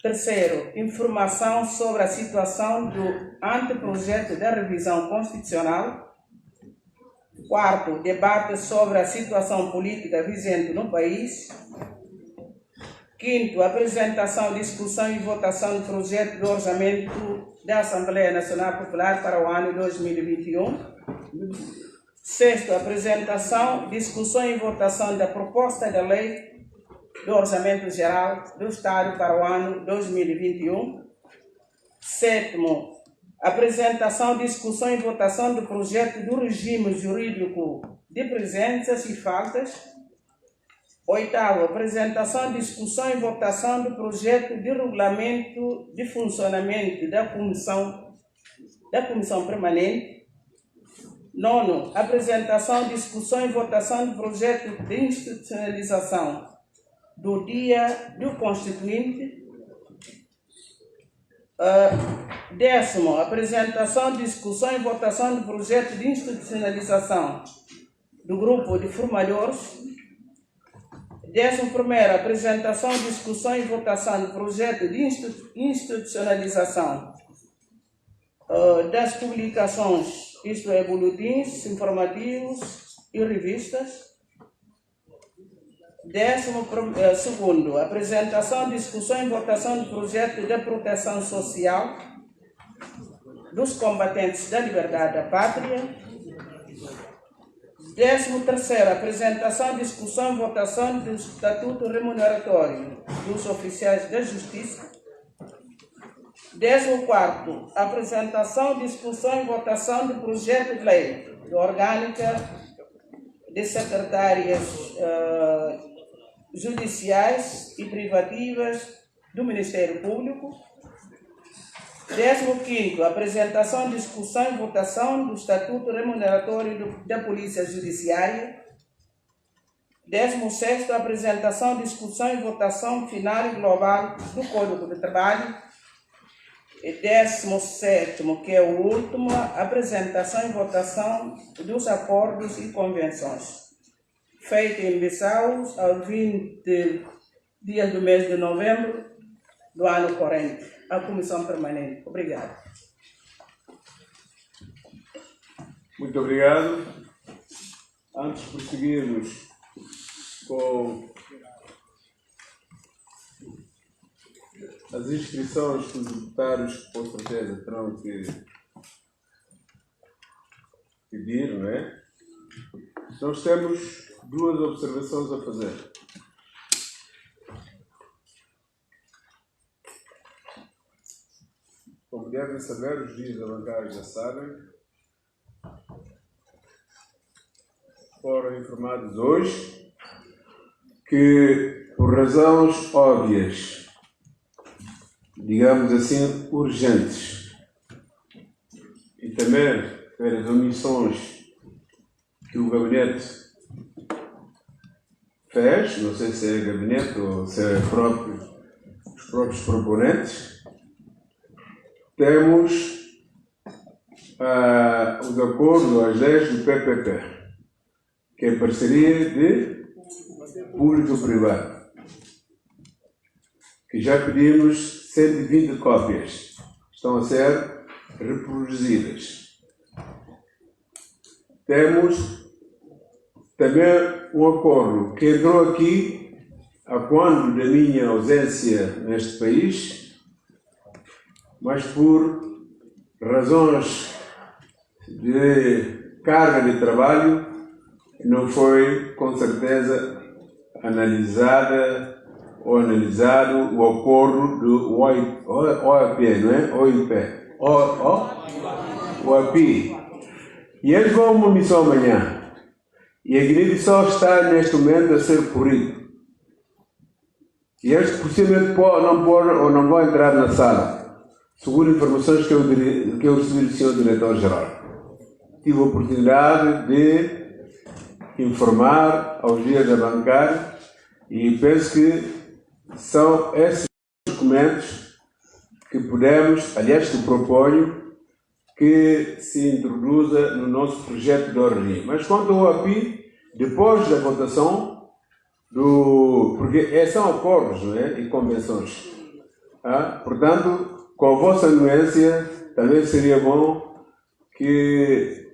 Terceiro, informação sobre a situação do anteprojeto da revisão constitucional. Quarto, debate sobre a situação política vigente no país. Quinto, apresentação, discussão e votação do projeto de orçamento da Assembleia Nacional Popular para o ano 2021. Sexto, apresentação, discussão e votação da proposta da lei do Orçamento Geral do Estado para o ano 2021. Sétimo, apresentação, discussão e votação do projeto do regime jurídico de presenças e faltas. Oitavo, apresentação, discussão e votação do projeto de regulamento de funcionamento da Comissão Permanente. Nono, apresentação, discussão e votação do projeto de institucionalização do Dia do Constituinte. Décimo, apresentação, discussão e votação do projeto de institucionalização do Grupo de Formadores. 11º, apresentação, discussão e votação do projeto de institucionalização das publicações, isto é, boletins informativos e revistas. 12º, apresentação, discussão e votação do projeto de proteção social dos combatentes da liberdade da pátria. 13º, apresentação, discussão e votação do estatuto remuneratório dos oficiais da Justiça. 14º, apresentação, discussão e votação do projeto de lei de orgânica de secretárias judiciais e privativas do Ministério Público. 15º, apresentação, discussão e votação do Estatuto Remuneratório da Polícia Judiciária. 16º, apresentação, discussão e votação final e global do Código de Trabalho. E 17º, que é o último, apresentação e votação dos acordos e convenções. Feito em Bissau, aos 20 dias do mês de novembro do ano corrente. A Comissão Permanente. Obrigado. Muito obrigado. Antes de prosseguirmos com as inscrições que os deputados, com certeza, terão que pedir, não é? Nós temos duas observações a fazer. Como devem saber, os dias da bancária já sabem, foram informados hoje que, por razões óbvias, digamos assim, urgentes, e também pelas omissões que o gabinete fez, não sei se é gabinete ou se é os próprios proponentes, temos os acordos, as leis do PPP, que é parceria de público-privado, que já pedimos 120 cópias, estão a ser reproduzidas. Temos também um acordo que entrou aqui a quando da minha ausência neste país, mas por razões de carga de trabalho não foi com certeza analisado o acordo do OIP, não é? OIP. E eles vão a uma missão amanhã. E a Guiné-Bissau está neste momento a ser corrido. E eles possivelmente não vão entrar na sala, segundo informações que eu recebi do Sr. Diretor-Geral. Tive a oportunidade de informar aos dias da bancária e penso que são esses documentos que podemos, aliás, que proponho que se introduza no nosso projeto de ordem. Mas quanto ao API, depois da votação, porque são acordos, não é? E convenções. Portanto, com a vossa anuência, talvez seria bom que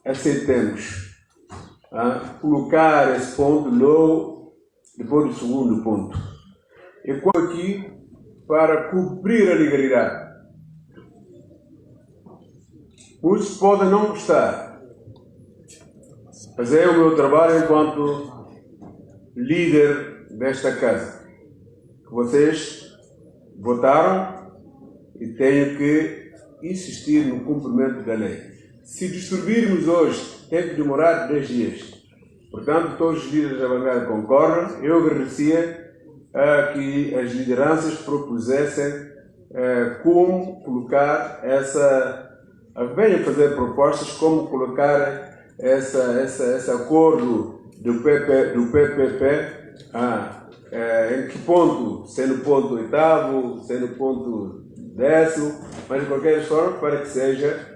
aceitemos colocar esse ponto logo depois do segundo ponto. E aqui para cumprir a legalidade. Muitos podem não gostar, mas é o meu trabalho enquanto líder desta casa, que vocês votaram e tenho que insistir no cumprimento da lei. Se distribuirmos hoje, tem que demorar 10 dias. Portanto, todos os líderes da bancada concordam. Eu agradecia que as lideranças propusessem como colocar venham fazer propostas como colocar esse acordo do PPP em que ponto, sendo ponto 8º, sendo ponto 10º, mas de qualquer forma para que seja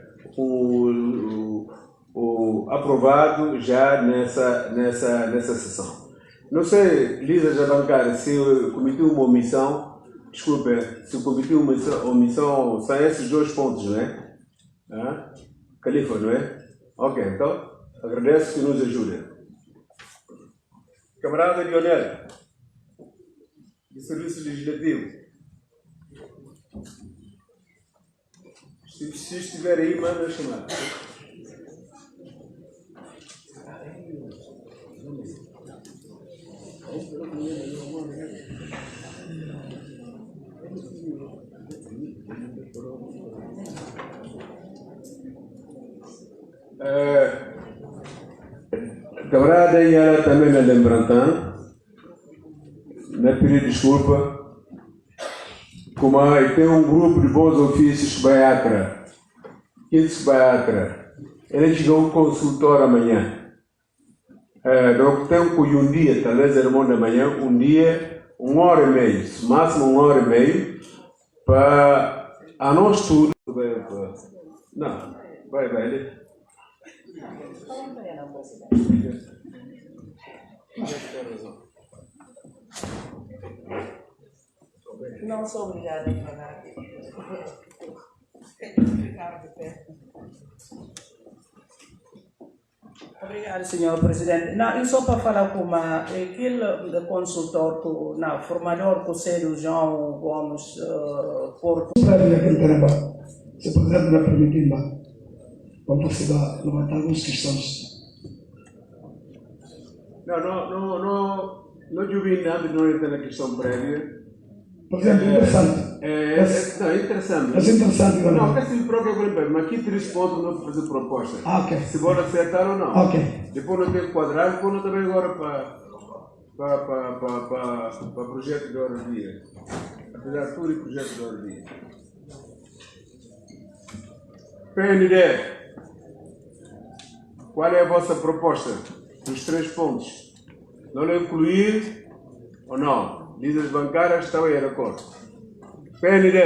aprovado já nessa sessão. Não sei, líderes da bancária, se eu cometi uma omissão, desculpe, se eu cometi uma omissão, são esses dois pontos, não é? Califa, não é? Ok, então, agradeço que nos ajude. Camarada Lionel, do Serviço Legislativo, se estiver aí, manda chamar. Camarada Yara também me lembrantan, me pedir desculpa. Como tem um grupo de bons ofícios que vai Acre, que vai Acre. Ele chegou um consultor amanhã. Então tem um dia, talvez era bom da manhã, um dia, 1h30, máximo 1h30, para a nós tudo. Não, vai. Não sou obrigada a falar. Tem que ficar de pé. Obrigado, senhor presidente. Não, eu só para falar com aquele consultor, formador com o Sérgio João Gomes Porto. Se puder me permitir, vamos levantar algumas questões. Não ouvi nada, não entra na questão prévia. Por exemplo, interessante. Não, interessante. É interessante, não, é assim próprio, mas aqui 3 pontos não fazer proposta. Ok. Se vão acertar ou não. Ok. Depois não tem quadrado, depois não também agora para projeto de hora do dia. Apesar de tudo, projeto de hora do dia. PND. Qual é a vossa proposta? Dos 3 pontos. Não lhe incluir ou não? Líderes bancárias estão em acordo. PND.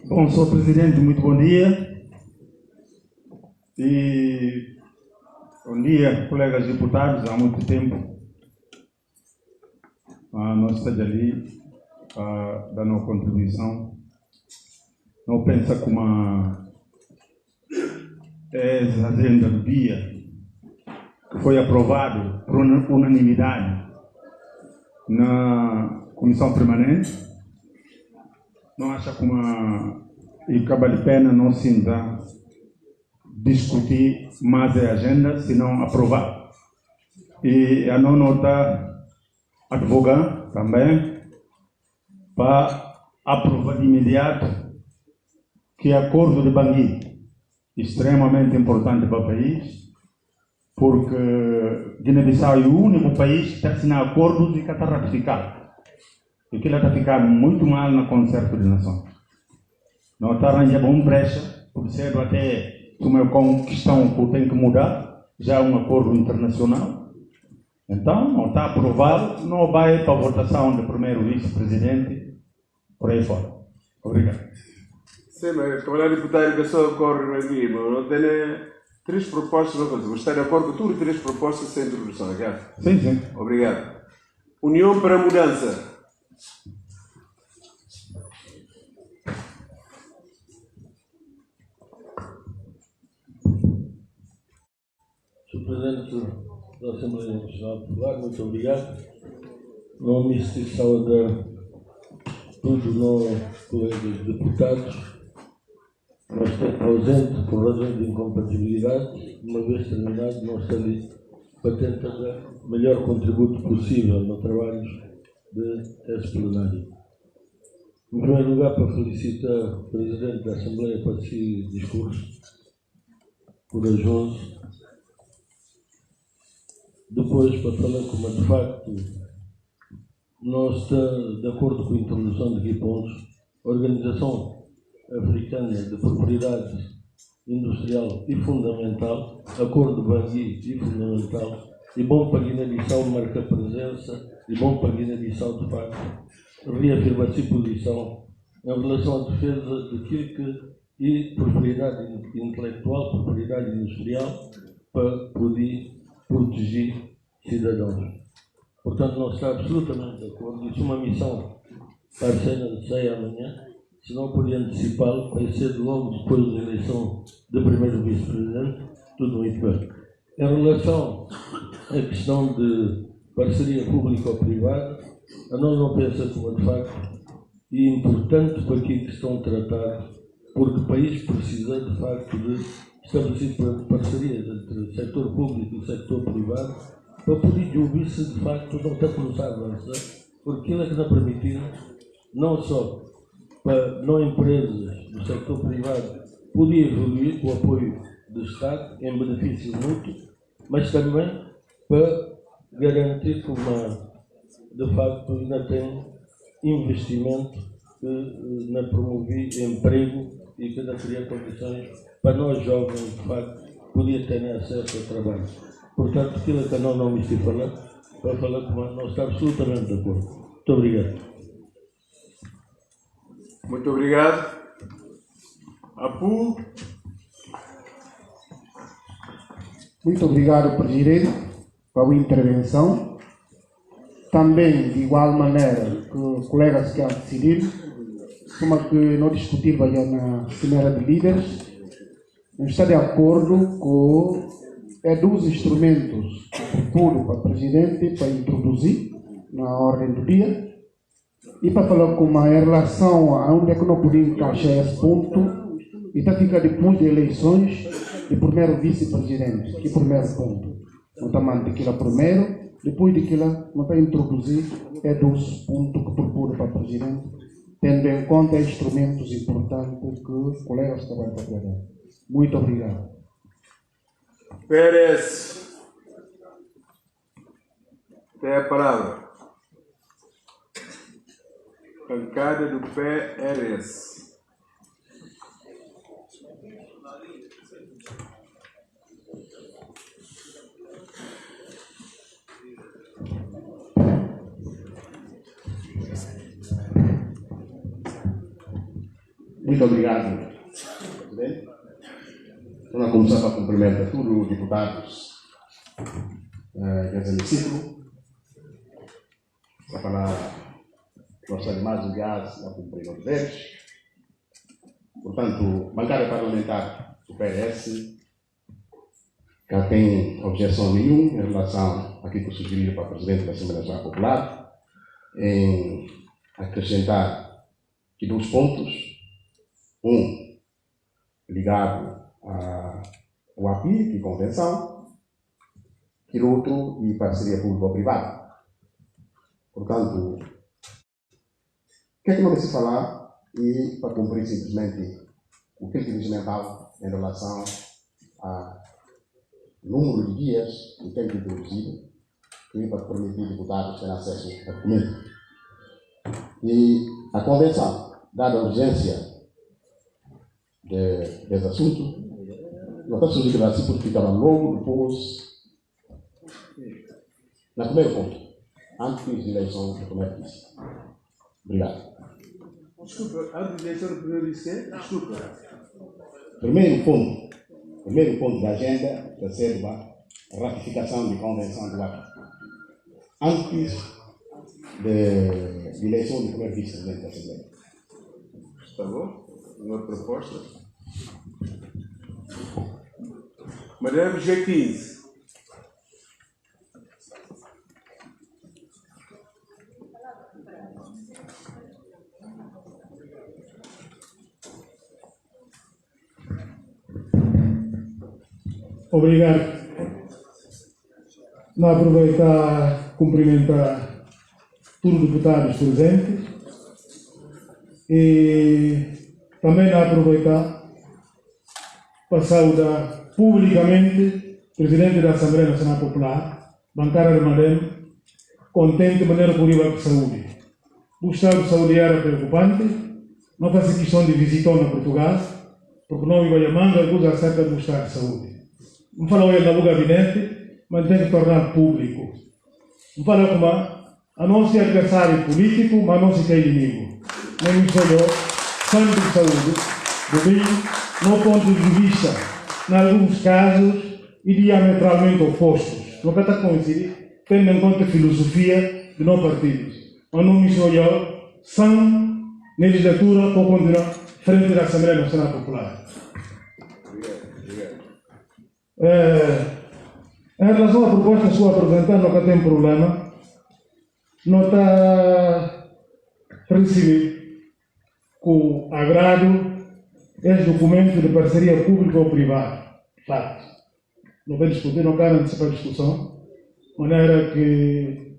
Bom, senhor presidente, muito bom dia. E bom dia, colegas deputados, há muito tempo. Nós estamos ali dando uma contribuição. Não pensa como é a agenda do dia, que foi aprovado por unanimidade na Comissão Permanente. Não acha como e cabe a pena não se ainda discutir mais a agenda, se não aprovar. E a não nota advogar também para aprovar de imediato que o acordo de Bangui é extremamente importante para o país, porque Guiné-Bissau é o único país que está assinando acordos e que está ratificado. E que ele está ficando muito mal no concerto de nações. Não está arranjando uma brecha, por cedo até uma questão que tem que mudar, já é um acordo internacional. Então, não está aprovado, não vai para a votação do primeiro vice-presidente, por aí fora. Obrigado. Sim, mas como é deputado, que só ocorre aqui, não tem 3 propostas, não fazer. Está de acordo com tudo, 3 propostas sem introdução, obrigado? Sim. Obrigado. União para a Mudança. Sr. Presidente da Assembleia Nacional Popular, muito obrigado. Não me esqueçam de todos os nossos colegas deputados, mas estou ausente por razões de incompatibilidade, uma vez terminado, não estarei para tentar dar o melhor contributo possível no trabalho deste plenário. Em primeiro lugar, para felicitar o Presidente da Assembleia para esse discurso corajoso. Depois, para falar como de facto nós estamos de acordo com a introdução de pontos, a Organização Africana de Propriedade Industrial e Fundamental, Acordo de Bangui e Fundamental, e bom para Guiné-Bissau marca presença, e bom para Guiné-Bissau de facto reafirma-se posição em relação à defesa daquilo que é propriedade intelectual, propriedade industrial, para poder proteger cidadãos. Portanto, não está absolutamente de acordo. Isso é uma missão para a cena de 6 amanhã. Se não podia antecipá-lo, vai ser logo depois da eleição do primeiro vice-presidente. Tudo muito bem. Em relação à questão de parceria público-privada, a nós não pensa como de facto é importante para aquilo que estão tratados, porque o país precisa de facto de estabelecer parcerias entre o setor público e o setor privado para poder ouvir se de facto não está cruzado porque aquilo é que nos permitiu, não só para não empresas do setor privado poder evoluir com o apoio do Estado em benefício mútuo, mas também para garantir que de facto ainda tem investimento que na promover emprego e que ainda cria condições para nós jovens de facto poder ter acesso ao trabalho. Portanto, aquilo que nós não me estive falando, para falar com nós estamos absolutamente de acordo. Muito obrigado. Muito obrigado. Apu. Muito obrigado, Presidente, pela intervenção. Também, de igual maneira que os colegas que decidiram, como que não discutimos na Cimeira de Líderes, não está de acordo com dos instrumentos que propõe para o Presidente para introduzir na ordem do dia e para falar como em relação a onde é que não podemos encaixar esse ponto e está ficar depois de eleições de primeiro vice-presidente, que é o primeiro ponto. Não está mandando aquilo primeiro, depois daquilo não está introduzir dos pontos que propõe para o Presidente, tendo em conta instrumentos importantes que os colegas trabalham para trabalhar. Muito obrigado. Pérez. Tem a palavra. Bancada do PRS. Muito obrigado, Presidente. Vamos começar para cumprimentar todos os deputados desse hemiciclo. Para falar nós animais de gás a cumprir os deveres. Portanto, bancada parlamentar do PRS não tem objeção nenhuma em relação àquilo que sugerido para o Presidente da Assembleia Nacional Popular em acrescentar aqui 2 pontos. Um, ligado ao API, que convenção, e outro, de parceria público-privada. Portanto, o que é que não vai se falar e para cumprir simplesmente o que é regimental em relação ao número de dias que tem que introduzido e para permitir deputados terem acesso a documento. E a convenção, dada a urgência desse assunto, não está surgindo assim porque ficava logo depois, no primeiro ponto, antes da eleição do primeiro vice. Obrigado. Desculpa, antes da eleição do primeiro vice, desculpa. Primeiro ponto da agenda vai ser a ratificação de convenção do API. Antes da eleição do primeiro vice-presidente da Assembleia. Está bom? Uma proposta. Madame G15. Obrigado. Não aproveitar cumprimentar todos os deputados presentes e também não aproveitar para saudar publicamente o Presidente da Assembleia Nacional Popular, bancada de Madem, contente de maneira por ir para a saúde. O estado de saúde era preocupante, não faz questão de visitar na Portugal, porque não iba a manga coisa acerca do estado de saúde. Não fala hoje no gabinete, mas tem que tornar público. Não fala como a não ser adversário político, mas não se quer inimigo. Nem me falou, centro de saúde, do no ponto de vista, em alguns casos, diametralmente opostos. Não está coincidir, tendo em conta a filosofia de não partidos. Mas não me olhou, são legislatura para continuar frente da Assembleia Nacional Popular. Em relação à proposta sua apresentada, nunca tem problema. Não está receber com agrado esse documento de parceria pública ou privada. Fato. Não vai discutir, não quero antecipar a discussão. De maneira que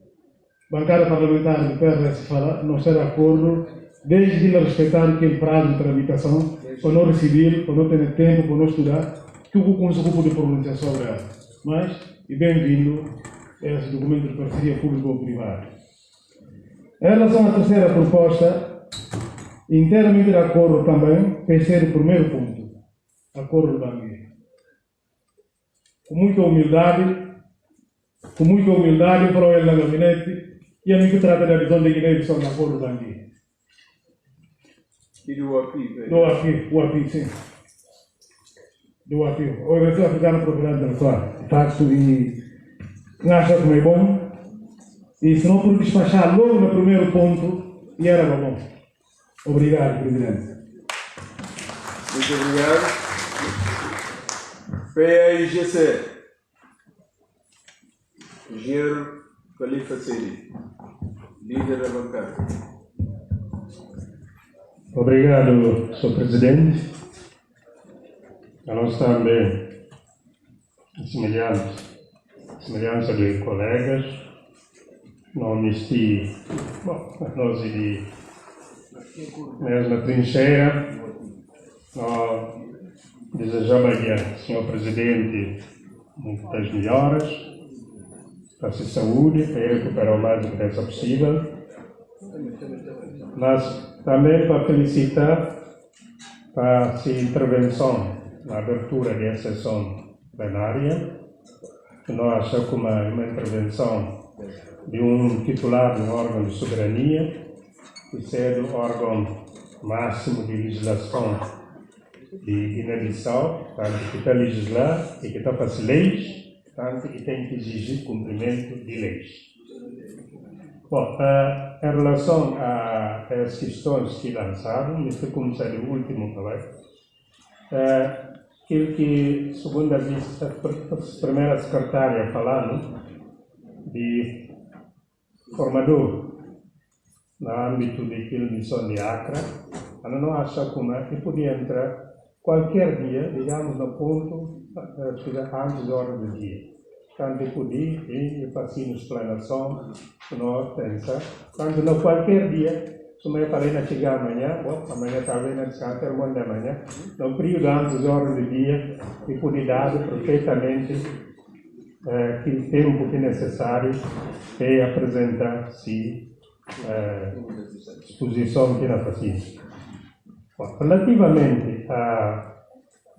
bancada parlamentar do PRS fala, não está de acordo, desde que respeitar aquele prazo de tramitação, para não receber, para não ter tempo, para não estudar, que o Conselho de pronunciar sobre ela. Mas, e bem-vindo a esse documento de parceria público-privada. Em relação à terceira proposta, inteiramente de acordo também, pensei no primeiro ponto, acordo de Banguê. Com muita humildade, para ele no gabinete, e a mim que trata da visão de Guiné-Bissau no acordo de Banguê. E do API? O API, sim. Do API. A Organização Africana Propriedade Intelectual. De facto, e acha como é bom. E se não por despachar logo no primeiro ponto, e era bom. Obrigado, Presidente. Muito obrigado. PAIGC. Engenheiro Khalifa Seydi, líder da bancada. Obrigado, Sr. Presidente. A nós também, semelhança de colegas, não mesti, nós de mesma trincheira, nós desejamos ao Sr. Presidente muitas melhoras, para a sua saúde, para ele recuperar o mais depressa possível, mas também para felicitar para a sua intervenção na abertura da sessão plenária, que nós achamos como uma intervenção de um titular de um órgão de soberania, que seja o órgão máximo de legislação de Guiné-Bissau, que está a legislar e que está a fazer leis, tanto que tem que exigir cumprimento de leis. Bom, em relação às questões que lançaram, isto começar do último também, aquilo que, segundo a primeira secretária falando, de formador no âmbito daquela missão de Accra, ela não acha como é que podia entrar qualquer dia, digamos, no ponto antes da hora do dia. Quando podia, e fazer explanação, não pensa. Quando não qualquer dia, se eu falei na chegar amanhã, amanhã talvez na descanso, amanhã da manhã, no período antes da hora do dia, e podia dar perfeitamente aquele tempo que é necessário para apresentar-se exposição que não fazia. Relativamente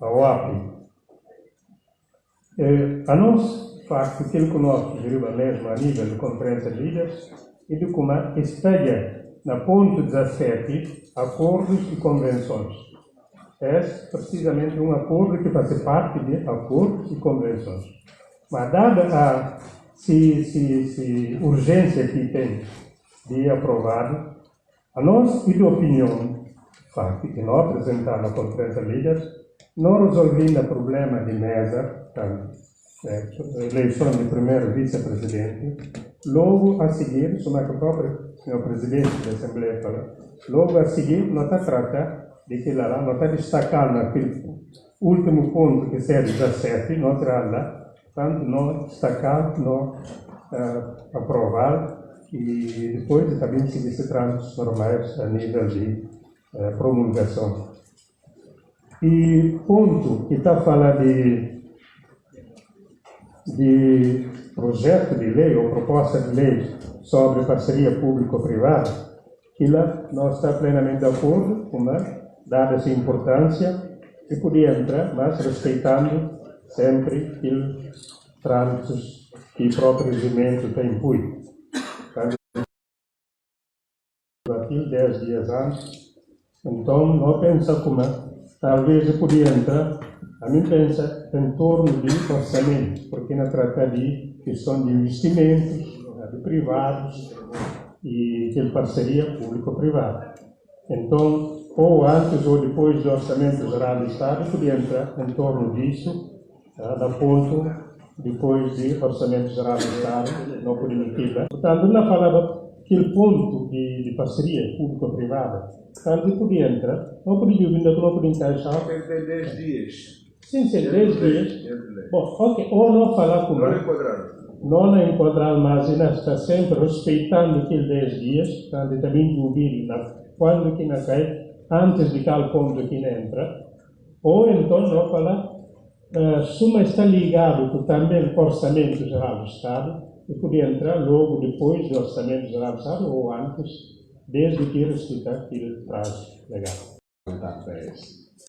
ao API, a nós, de facto, aquilo que nós sugerimos mesmo a nível de conferência de líderes, e de como esteja na ponto 17 acordos e convenções. É precisamente um acordo que faz parte de acordos e convenções. Mas dada a urgência que tem de aprovado, a nós e de opinião, de facto, que nós apresentamos na conferência de líderes, não resolvendo o problema de mesa, eleição de primeiro vice-presidente, logo a seguir, como é que o próprio senhor presidente da Assembleia fala, logo a seguir, nós está tratando de que lá, nós está destacando naquele último ponto que é 17, nós trazemos lá, tanto nós destacar, nós aprovar, e depois também se transformar a nível de promulgação. E ponto que está falando de projeto de lei ou proposta de lei sobre parceria público-privada, que lá nós estamos plenamente de acordo com dada essa importância, e podia entrar, mas respeitando sempre os trâmites que o próprio regimento tem impunho. Aqui 10 dias antes, então não pensa como talvez eu podia entrar, a mim pensa em torno de orçamento, porque não trata de questão de investimentos, de privados e de parceria público-privada. Então, ou antes ou depois do Orçamento Geral do Estado, podia entrar em torno disso, da ponto depois do Orçamento Geral do Estado, não por emitir. Portanto, não falava aquele ponto de parceria público-privada, portanto, podia entrar, não podia vir, não podia encaixar. Tem 10 dias. Sim, 10 dias. Bom, ok, ou não falar com não é enquadrado. não encontrar armazena está sempre respeitando aqueles 10 dias, portanto também dúvida quando que não cai, antes de tal ponto que não entra, ou então não fala, suma está ligado com também o Orçamento Geral do Estado, e podia entrar logo depois do Orçamento Geral do Estado ou antes, desde que respeitar aquele prazo legal.